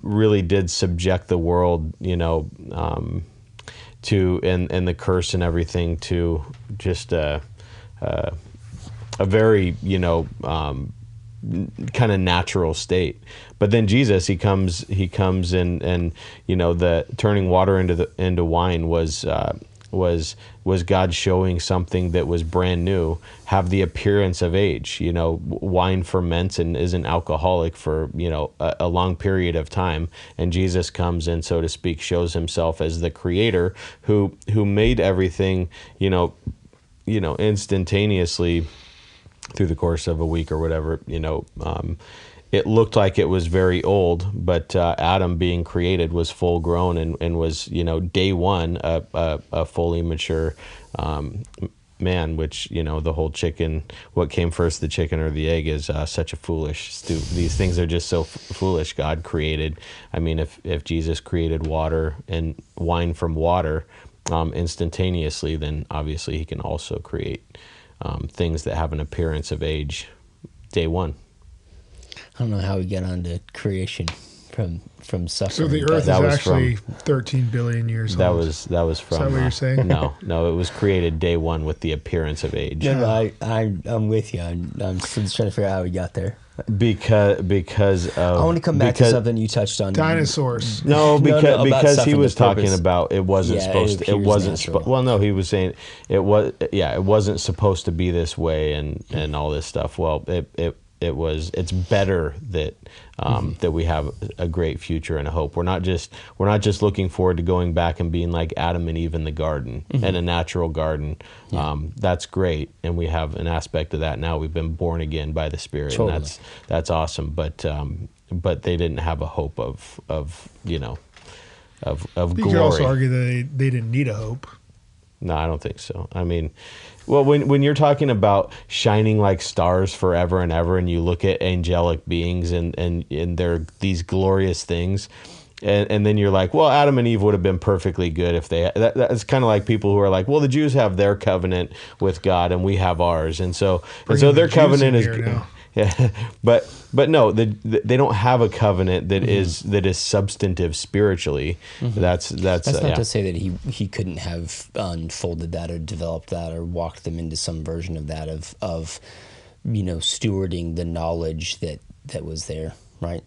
really did subject the world, to and the curse and everything to just a very kind of natural state. But then Jesus, he comes in, and the turning water into wine was God showing something that was brand new, have the appearance of age. Wine ferments and isn't alcoholic for a long period of time, and Jesus comes in, so to speak, shows Himself as the Creator who made everything instantaneously through the course of a week or whatever. It looked like it was very old, but Adam being created was full grown and was, day one, a fully mature man, which, the whole chicken, what came first, the chicken or the egg, is such a foolish, these things are just so foolish. God created, if Jesus created water and wine from water instantaneously, then obviously He can also create things that have an appearance of age day one. I don't know how we get on to creation from suffering. So the Earth is actually 13 billion years old. That was from. Is that what you're saying? No, it was created day one with the appearance of age. No, I'm with you. I'm still trying to figure out how we got there. because of, I want to come back to something you touched on. Dinosaurs. No, about because stuff he and was the talking purpose. about it wasn't Yeah, supposed it to, it appears wasn't natural. well, no, he was saying it wasn't supposed to be this way and all this stuff. Well, it's better that that we have a great future and a hope. We're not just looking forward to going back and being like Adam and Eve in the garden, in a natural garden. That's great, and we have an aspect of that now. We've been born again by the Spirit, Totally. and that's awesome. But they didn't have a hope of glory. You could also argue that they didn't need a hope. No, I don't think so. I mean, well, when you're talking about shining like stars forever and ever, and you look at angelic beings and they're these glorious things, and then you're like, well, Adam and Eve would have been perfectly good if they. That's kind of like people who are like, well, the Jews have their covenant with God and we have ours, and so Bringing their the Jews covenant in is. here now. Yeah, but no, they don't have a covenant that is substantive spiritually. That's That's not yeah. to say that he couldn't have unfolded that or developed that or walked them into some version of that of stewarding the knowledge that was there, right?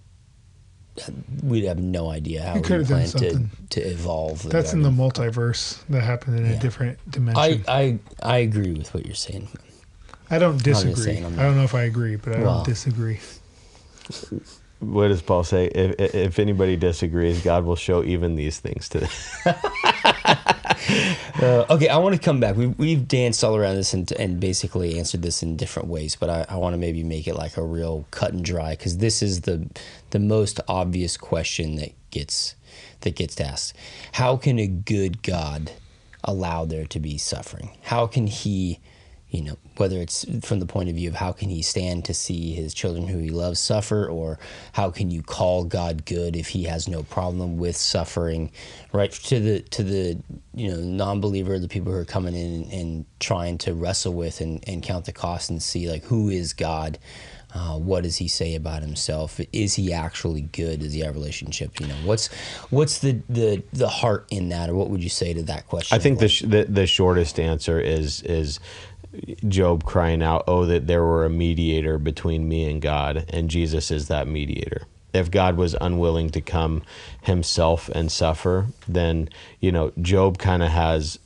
We'd have no idea how He could he have done planned something. to evolve. That's in the multiverse. That happened in a different dimension. I agree with what you're saying. I don't I'm just disagree. saying, I'm I don't know if I agree, but I Well. don't disagree. What does Paul say? If anybody disagrees, God will show even these things to them. Okay, I want to come back. We've danced all around this and basically answered this in different ways, but I want to maybe make it like a real cut and dry, because this is the most obvious question that gets asked. How can a good God allow there to be suffering? How can he, whether it's from the point of view of how can he stand to see his children who he loves suffer, or how can you call God good if he has no problem with suffering, right? To the non-believer, the people who are coming in and trying to wrestle with and count the cost and see like, who is God? What does he say about himself? Is he actually good? Does he have a relationship? What's the heart in that, or what would you say to that question? I think the shortest answer is Job crying out, "Oh, that there were a mediator between me and God," and Jesus is that mediator. If God was unwilling to come himself and suffer, then Job kind of has,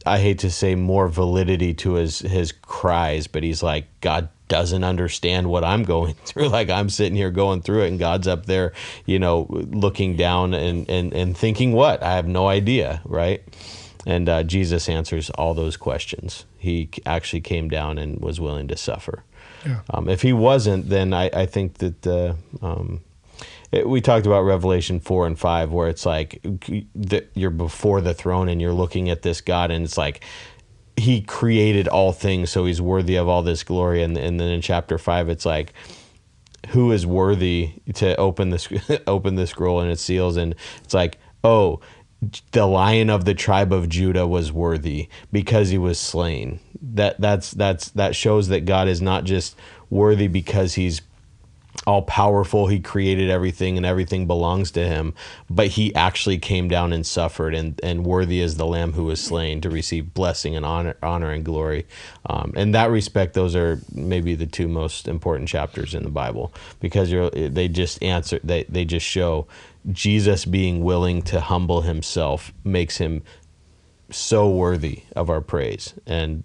I hate to say, more validity to his cries, but he's like, God doesn't understand what I'm going through. Like, I'm sitting here going through it, and God's up there, looking down and thinking, what? I have no idea, right? And Jesus answers all those questions. He actually came down and was willing to suffer. Yeah. If he wasn't, then I think that we talked about Revelation 4 and 5, where it's like you're before the throne and you're looking at this God, and it's like he created all things, so he's worthy of all this glory. And then in chapter 5, it's like, who is worthy to open the scroll and its seals? And it's like, oh, the Lion of the tribe of Judah was worthy because he was slain. That shows that God is not just worthy because he's all powerful, he created everything and everything belongs to him, but he actually came down and suffered, and worthy is the Lamb who was slain to receive blessing and honor and glory. In that respect, those are maybe the two most important chapters in the Bible, because they just show Jesus being willing to humble himself makes him so worthy of our praise. And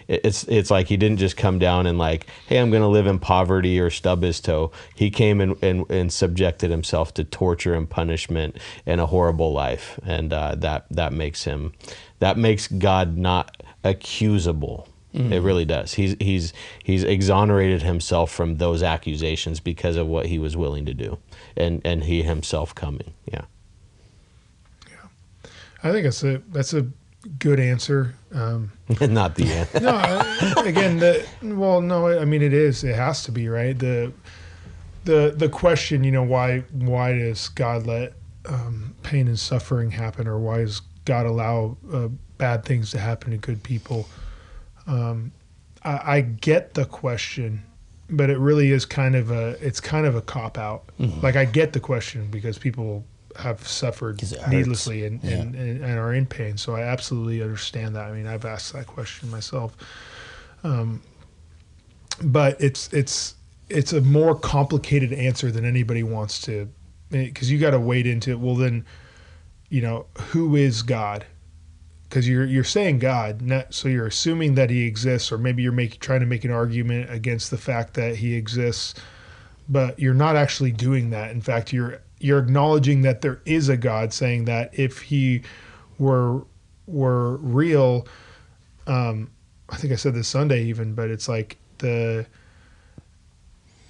it's like he didn't just come down and like, hey, I'm going to live in poverty or stub his toe. He came and subjected himself to torture and punishment and a horrible life. And that makes God not accusable. Mm-hmm. It really does. He's exonerated himself from those accusations because of what he was willing to do, and he himself coming. Yeah. I think that's a good answer. Not the end. No, again, I mean, it is. It has to be, right? The question, why does God let pain and suffering happen, or why does God allow bad things to happen to good people? I get the question, but it really is kind of a cop out. Mm-hmm. Like, I get the question because people have suffered needlessly and are in pain. So I absolutely understand that. I mean, I've asked that question myself. But it's it's a more complicated answer than anybody wants to, because you got to wade into it. Well, then, who is God? Because you're saying God, so you're assuming that he exists, or maybe you're trying to make an argument against the fact that he exists, but you're not actually doing that. In fact, you're acknowledging that there is a God, saying that if he were real, I think I said this Sunday even, but it's like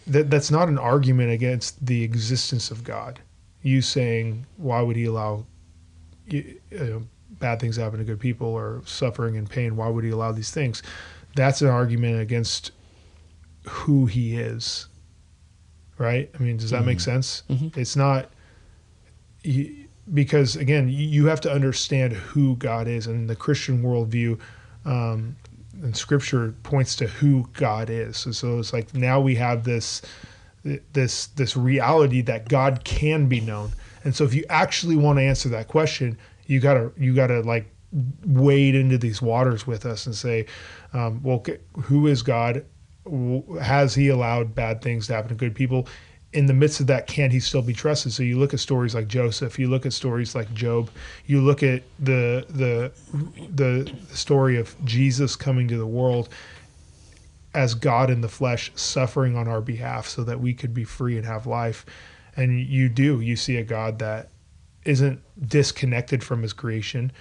that's not an argument against the existence of God. You saying, why would he allow bad things happen to good people, or suffering and pain? Why would he allow these things? That's an argument against who he is, right? I mean, does that make sense? Mm-hmm. It's not, because again, you have to understand who God is, and the Christian worldview, and Scripture points to who God is. And so it's like, now we have this reality that God can be known. And so if you actually want to answer that question, you gotta like wade into these waters with us and say, well, who is God? Has he allowed bad things to happen to good people? In the midst of that, can he still be trusted? So you look at stories like Joseph, you look at stories like Job, you look at the story of Jesus coming to the world as God in the flesh, suffering on our behalf so that we could be free and have life. And you see a God that isn't disconnected from his creation,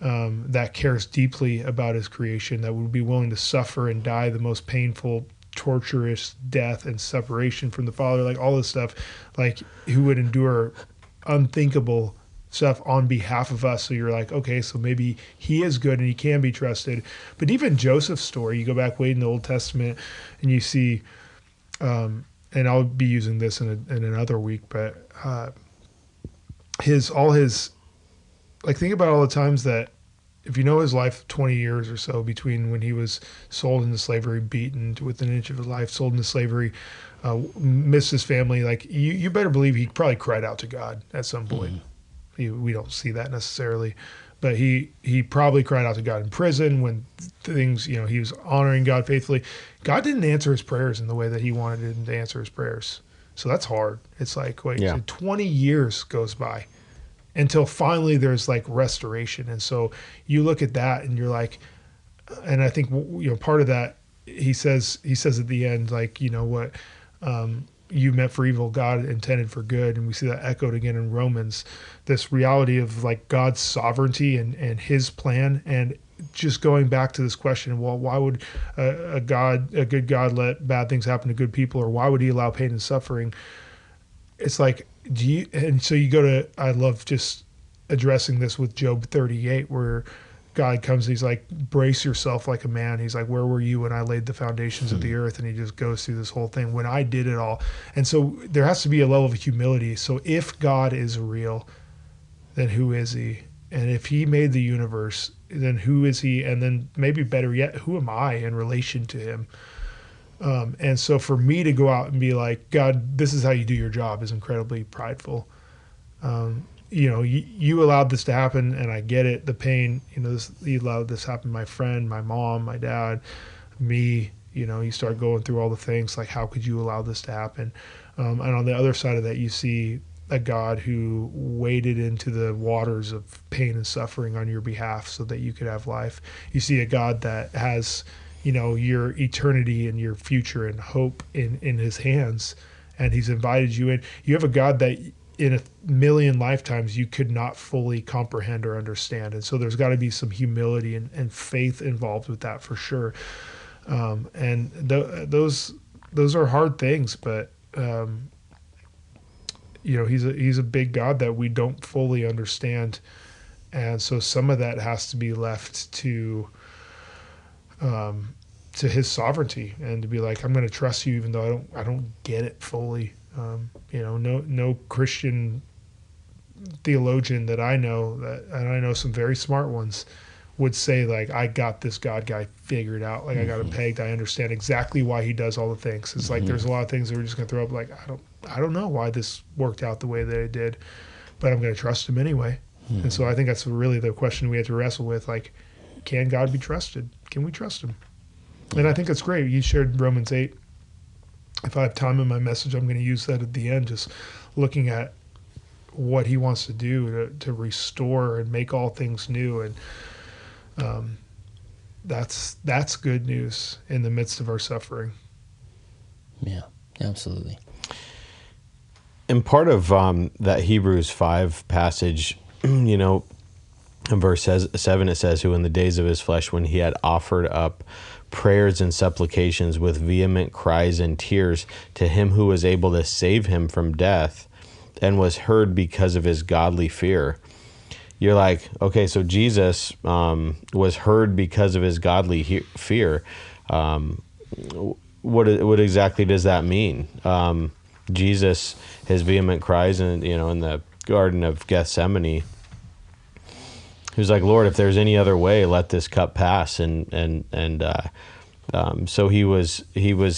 that cares deeply about his creation, that would be willing to suffer and die the most painful, torturous death and separation from the Father, like all this stuff, like who would endure unthinkable stuff on behalf of us. So you're like, okay, so maybe he is good and he can be trusted. But even Joseph's story, you go back way in the Old Testament and you see, and I'll be using this in another week, but think about all the times that, if you know his life, 20 years or so between when he was sold into slavery, beaten to within an inch of his life, sold into slavery, missed his family, like you better believe he probably cried out to God at some point. We don't see that necessarily, but he probably cried out to God in prison when things, he was honoring God faithfully. God didn't answer his prayers in the way that he wanted him to answer his prayers. So that's hard. It's like, so 20 years goes by until finally there's like restoration. And so you look at that and you're like, and I think, part of that, he says at the end, like, what you meant for evil, God intended for good. And we see that echoed again in Romans, this reality of like God's sovereignty and his plan. And just going back to this question, well, why would a good God let bad things happen to good people? Or why would he allow pain and suffering? It's like, and so you go to, I love just addressing this with Job 38, where God comes, he's like, brace yourself like a man. He's like, where were you when I laid the foundations of the earth? And he just goes through this whole thing, when I did it all. And so there has to be a level of humility. So if God is real, then who is he? And if he made the universe, then who is he? And then maybe better yet, who am I in relation to him? And so for me to go out and be like, God, this is how you do your job, is incredibly prideful. You allowed this to happen, and I get it, the pain, you allowed this to happen to my friend, my mom, my dad, me, you start going through all the things, like, how could you allow this to happen? And on the other side of that, you see a God who waded into the waters of pain and suffering on your behalf so that you could have life. You see a God that has, your eternity and your future and hope in his hands, and he's invited you in. You have a God that in a million lifetimes you could not fully comprehend or understand. And so there's got to be some humility and faith involved with that for sure. And those are hard things, but he's a big God that we don't fully understand. And so some of that has to be left to his sovereignty, and to be like, I'm going to trust you even though I don't get it fully. No Christian theologian that I know, and I know some very smart ones, would say like, I got this God guy figured out. Like, I got it pegged. I understand exactly why he does all the things. It's like, there's a lot of things that we're just going to throw up. Like, I don't know why this worked out the way that it did, but I'm going to trust him anyway. And so I think that's really the question we have to wrestle with. Like, can God be trusted? Can we trust him? And I think it's great. You shared Romans 8. if I have time in my message, I'm going to use that at the end, just looking at what he wants to do to restore and make all things new. And that's good news in the midst of our suffering. Yeah, absolutely. And part of that Hebrews 5 passage, you know, in verse 7, it says, who in the days of his flesh, when he had offered up prayers and supplications with vehement cries and tears to him who was able to save him from death, and was heard because of his godly fear. You're like, okay, so Jesus was heard because of his godly fear. What exactly does that mean? Jesus, his vehement cries, and in the Garden of Gethsemane, he was like, Lord, if there's any other way, let this cup pass. So he was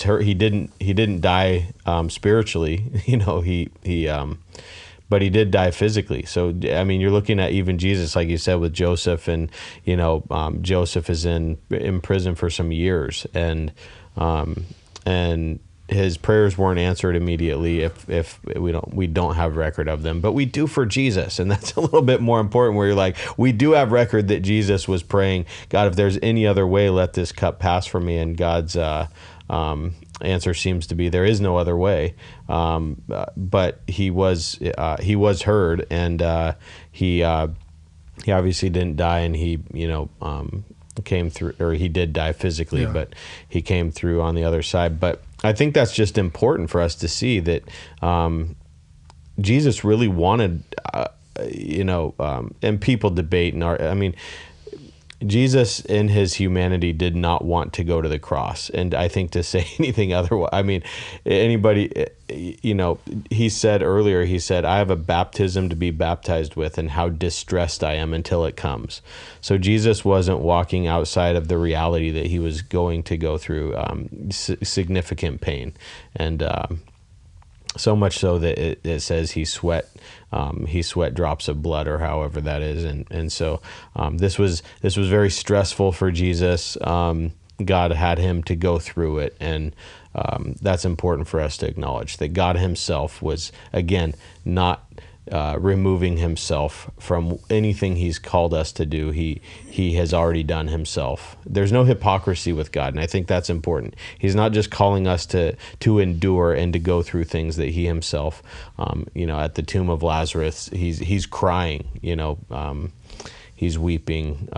hurt. He didn't die spiritually, but he did die physically. So I mean, you're looking at even Jesus, like you said, with Joseph, and Joseph is in prison for some years, and his prayers weren't answered immediately if we don't have record of them, but we do for Jesus. And that's a little bit more important, where you're like, we do have record that Jesus was praying, God, if there's any other way, let this cup pass from me. And God's answer seems to be, there is no other way. But he was heard, and he obviously didn't die, and he came through, or he did die physically, but he came through on the other side. But I think that's just important for us to see that Jesus really wanted, and people debate, Jesus in his humanity did not want to go to the cross. And I think to say anything otherwise, anybody, he said earlier, I have a baptism to be baptized with, and how distressed I am until it comes. So Jesus wasn't walking outside of the reality that he was going to go through significant pain. And so much so that it says he sweat drops of blood, or however that is, and so this was very stressful for Jesus. God had him to go through it, and that's important for us to acknowledge, that God himself was, again, not removing himself from anything he's called us to do. He has already done himself. There's no hypocrisy with God, and I think that's important. He's not just calling us to endure and to go through things that he himself, at the tomb of Lazarus, he's crying, he's weeping.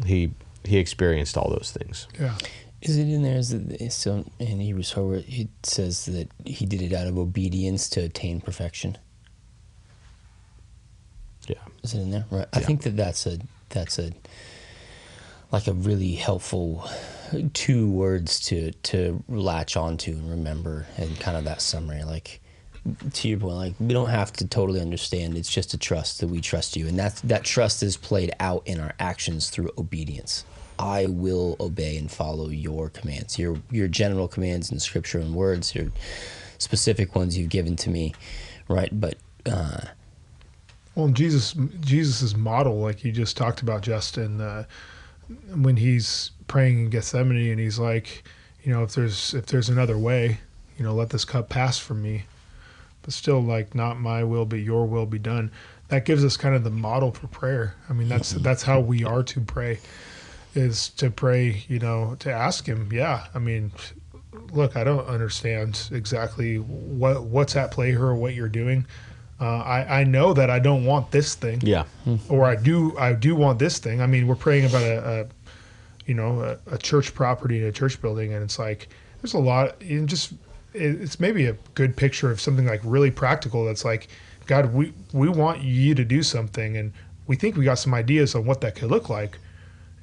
He experienced all those things. Yeah. Is it in there? So in Hebrews 4, it says that he did it out of obedience to attain perfection? Yeah. Is it in there? Right. Yeah. I think that's a really helpful 2 words to latch onto and remember, and kind of that summary. Like, to your point, like, we don't have to totally understand. It's just a trust that we trust you, and that trust is played out in our actions through obedience. I will obey and follow your commands, your general commands in Scripture and words, your specific ones you've given to me, right? But well, Jesus's model, like you just talked about, Justin, when he's praying in Gethsemane, and he's like, if there's another way, let this cup pass from me, but still, like, not my will, but your will be done. That gives us kind of the model for prayer. I mean, that's how we are to pray, is to pray, to ask him. Yeah, I mean, look, I don't understand exactly what's at play here or what you're doing. I know that I don't want this thing. Yeah. Or I do want this thing. I mean, we're praying about a church property and a church building, and it's like, there's a lot, it's maybe a good picture of something like really practical. That's like, God, we want you to do something, and we think we got some ideas on what that could look like.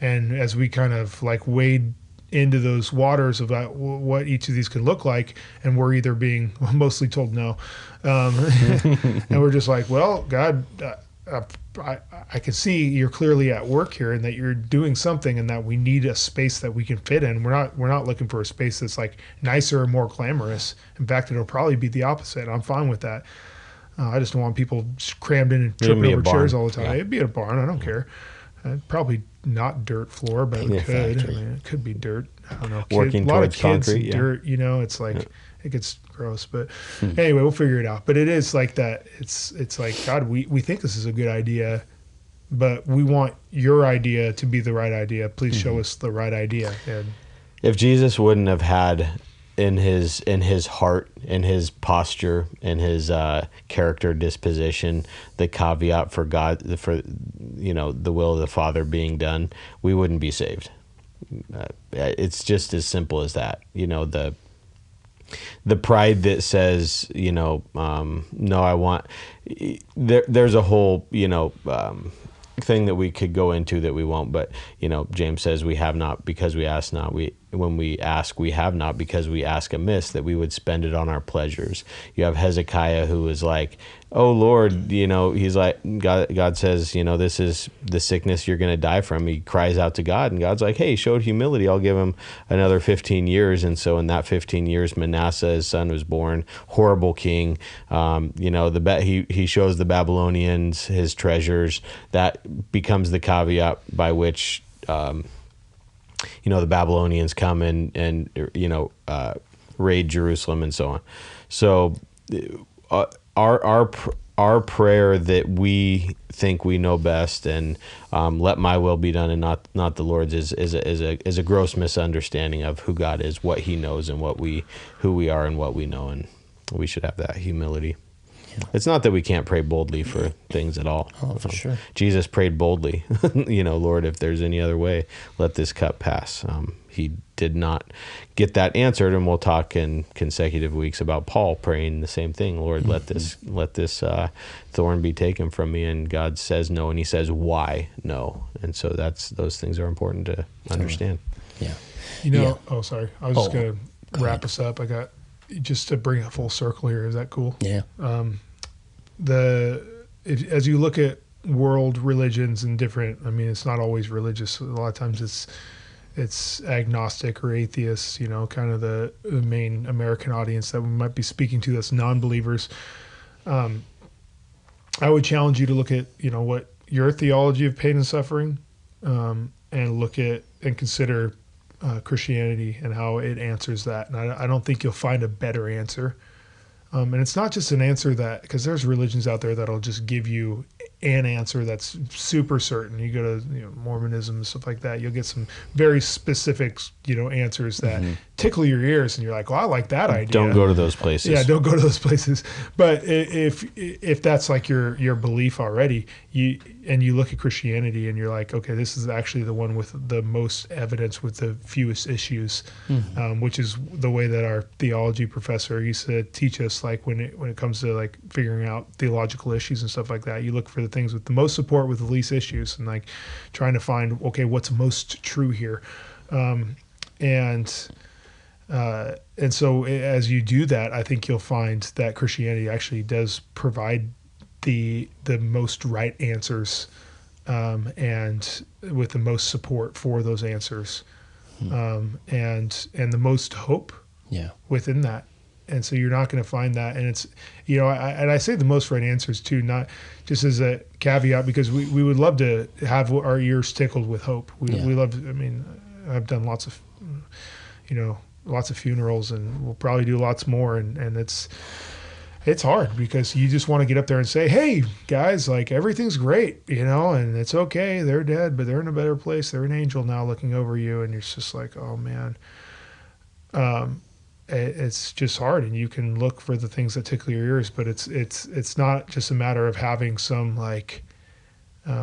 And as we kind of like wade into those waters of what each of these could look like, and we're either being mostly told no, and we're just like, well, God, I can see you're clearly at work here, and that you're doing something, and that we need a space that we can fit in. We're not looking for a space that's like nicer or more glamorous. In fact, it'll probably be the opposite. I'm fine with that. I just don't want people crammed in and tripping over chairs all the time. Yeah. It'd be a barn. I don't care. Probably not dirt floor, but it could. I mean, it could be dirt. I don't know. Working towards concrete, dirt. It's like It gets gross, but anyway, we'll figure it out. But it is like that. It's like, God, we think this is a good idea, but we want your idea to be the right idea. Please show us the right idea. And If Jesus wouldn't have had in his heart, in his posture, in his character disposition, the caveat for God, for the will of the Father being done, we wouldn't be saved. It's just as simple as that. The pride that says, no, I want. There's a whole thing that we could go into that we won't, but James says we have not because we ask not. When we ask, we have not because we ask amiss, that we would spend it on our pleasures. You have Hezekiah, who is like, oh Lord, he's like, God says, this is the sickness you're going to die from. He cries out to God, and God's like, hey, he showed humility, I'll give him another 15 years. And so in that 15 years, Manasseh, his son, was born, horrible king. He shows the Babylonians his treasures. That becomes the caveat by which the Babylonians come and raid Jerusalem and so on. So our prayer that we think we know best and let my will be done and not the Lord's is a gross misunderstanding of who God is, what He knows, and who we are and what we know, and we should have that humility. Yeah. It's not that we can't pray boldly for things at all. Oh, for sure. Jesus prayed boldly, Lord, if there's any other way, let this cup pass. He did not get that answered, and we'll talk in consecutive weeks about Paul praying the same thing. Lord, let this thorn be taken from me, and God says no, and He says why no, and so those things are important to understand. Yeah. Oh, sorry, I was just gonna wrap us up. I got just to bring it full circle here. Is that cool? Yeah. As you look at world religions and different, it's not always religious. A lot of times it's agnostic or atheists, kind of the main American audience that we might be speaking to, that's non-believers. I would challenge you to look at, what your theology of pain and suffering, and look at and consider Christianity and how it answers that. And I don't think you'll find a better answer. And it's not just an answer because there's religions out there that'll just give you an answer that's super certain. You go to Mormonism and stuff like that, you'll get some very specific answers that tickle your ears, and you're like, well, I like that idea. Don't go to those places. Yeah, don't go to those places. But if that's like your belief already, you look at Christianity and you're like, okay, this is actually the one with the most evidence, with the fewest issues, which is the way that our theology professor used to teach us. Like when it comes to like figuring out theological issues and stuff like that, you look for the things with the most support with the least issues, and like trying to find, okay, what's most true here. And so as you do that, I think you'll find that Christianity actually does provide the most right answers, and with the most support for those answers, and the most hope within that. And so you're not going to find that. And it's, I say the most right answers too, not just as a caveat, because we would love to have our ears tickled with hope. We love, I've done lots of funerals, and we'll probably do lots more. And it's hard because you just want to get up there and say, hey guys, like everything's great, and it's okay. They're dead, but they're in a better place. They're an angel now looking over you. And it's just like, oh man, it's just hard. And you can look for the things that tickle your ears, but it's not just a matter of having some like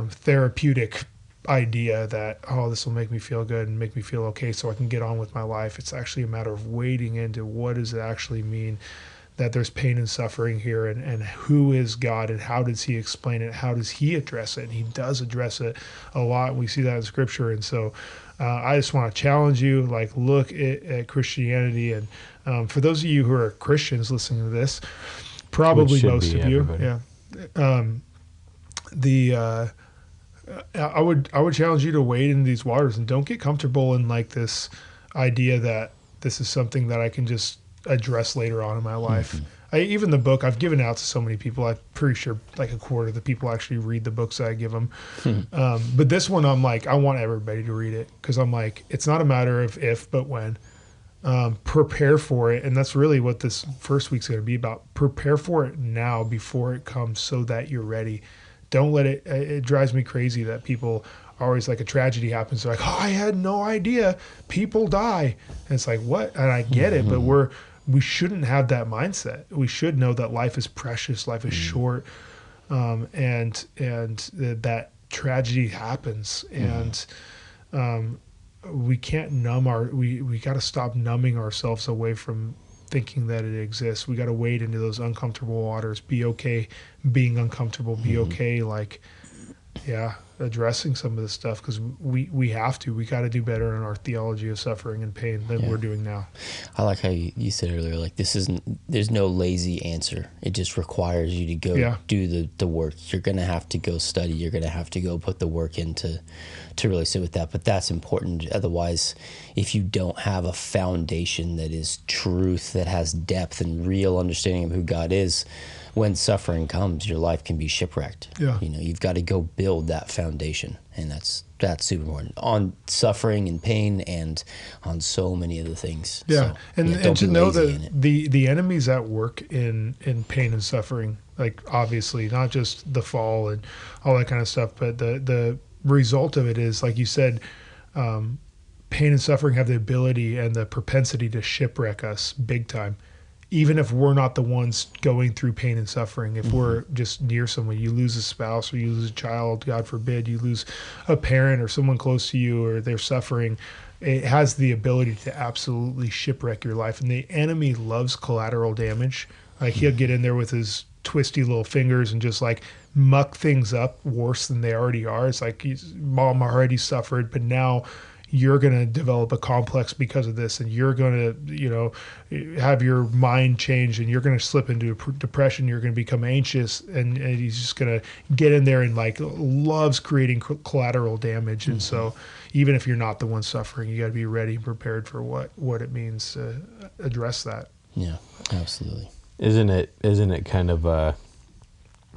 therapeutic idea that, oh, this will make me feel good and make me feel okay so I can get on with my life. It's actually a matter of wading into what does it actually mean that there's pain and suffering here, and who is God, and how does He explain it? How does He address it? And He does address it a lot. We see that in Scripture. And so I just want to challenge you, like, look at Christianity. And for those of you who are Christians listening to this, probably most of you, I would challenge you to wade in these waters and don't get comfortable in like this idea that this is something that I can just address later on in my life. Even the book I've given out to so many people, I'm pretty sure like a quarter of the people actually read the books that I give them. But this one, I'm like, I want everybody to read it, because I'm like, it's not a matter of if, but when. prepare for it. And that's really what this first week's going to be about. Prepare for it now before it comes so that you're ready. Don't let it drives me crazy that people are always like, a tragedy happens. They're like, oh, I had no idea people die. And it's like, what? And I get it, but we shouldn't have that mindset. We should know that life is precious, life is short, and that tragedy happens, and we can't we got to stop numbing ourselves away from thinking that it exists. We got to wade into those uncomfortable waters. Be okay being uncomfortable. Be okay, addressing some of this stuff, because we have to. We got to do better in our theology of suffering and pain than we're doing now. I like how you said earlier, like, there's no lazy answer. It just requires you to go do the work. You're going to have to go study. You're going to have to go put the work in to really sit with that. But that's important. Otherwise, if you don't have a foundation that is truth, that has depth and real understanding of who God is, when suffering comes, your life can be shipwrecked. Yeah. You've got to go build that foundation, and that's super important on suffering and pain and on so many other things. Yeah, so, and to know that the enemy's at work in pain and suffering, like, obviously not just the fall and all that kind of stuff, but the result of it is, like you said, pain and suffering have the ability and the propensity to shipwreck us big time. Even if we're not the ones going through pain and suffering, if we're just near someone, you lose a spouse or you lose a child, God forbid, you lose a parent or someone close to you, or they're suffering, it has the ability to absolutely shipwreck your life. And the enemy loves collateral damage. Like, he'll get in there with his twisty little fingers and just like muck things up worse than they already are. It's like, mom already suffered, but now you're going to develop a complex because of this, and you're going to, have your mind change, and you're going to slip into depression. You're going to become anxious, and he's just going to get in there and like loves creating collateral damage. And so even if you're not the one suffering, you got to be ready and prepared for what it means to address that. Yeah, absolutely. Isn't it kind of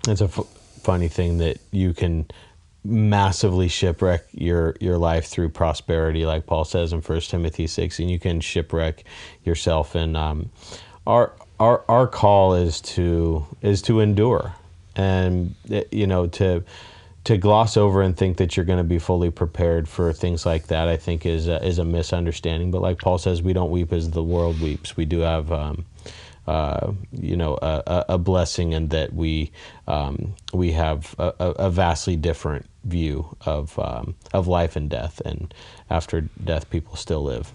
it's a funny thing that you can massively shipwreck your life through prosperity, like Paul says in 1 Timothy 6, and you can shipwreck yourself. And our call is to endure, and to gloss over and think that you're going to be fully prepared for things like that, I think is a misunderstanding. But like Paul says, we don't weep as the world weeps. We do have a blessing in that we have a vastly different view of life and death, and after death people still live,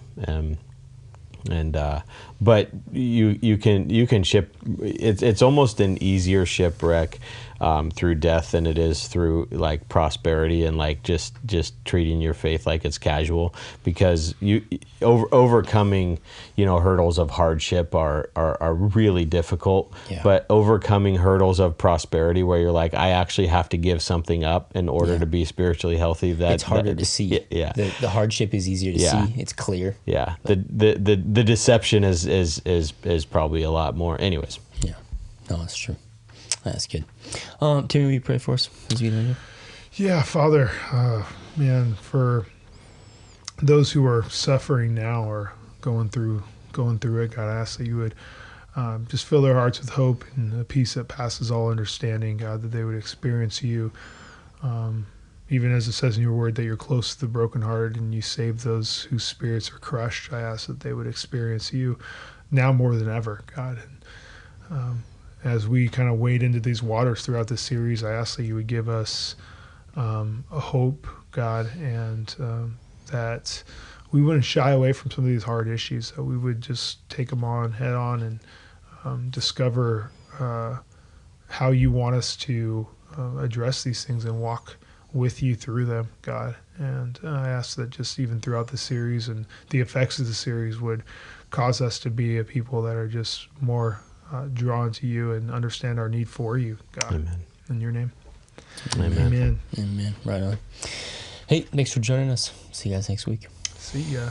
but you can ship. It's almost an easier shipwreck through death than it is through like prosperity and like just treating your faith like it's casual, because you overcoming hurdles of hardship are really difficult. Yeah. But overcoming hurdles of prosperity, where you're like, I actually have to give something up in order to be spiritually healthy, it's harder to see. Yeah, the hardship is easier to see. It's clear. Yeah, the deception is probably a lot more. Anyways. Yeah, no, that's true. That's good. Timmy, will you pray for us as we end? Yeah, Father, man, for those who are suffering now or going through it, God, I ask that you would just fill their hearts with hope and a peace that passes all understanding, God, that they would experience you, even as it says in your word that you're close to the brokenhearted and you save those whose spirits are crushed. I ask that they would experience you now more than ever, God. And as we kind of wade into these waters throughout this series, I ask that you would give us a hope, God, and that we wouldn't shy away from some of these hard issues, that we would just take them on head on and discover how you want us to address these things and walk with you through them, God. And I ask that just even throughout the series and the effects of the series would cause us to be a people that are just more drawn to you and understand our need for you, God. Amen. In your name. Amen. Amen. Amen. Right on. Hey, thanks for joining us. See you guys next week. See ya.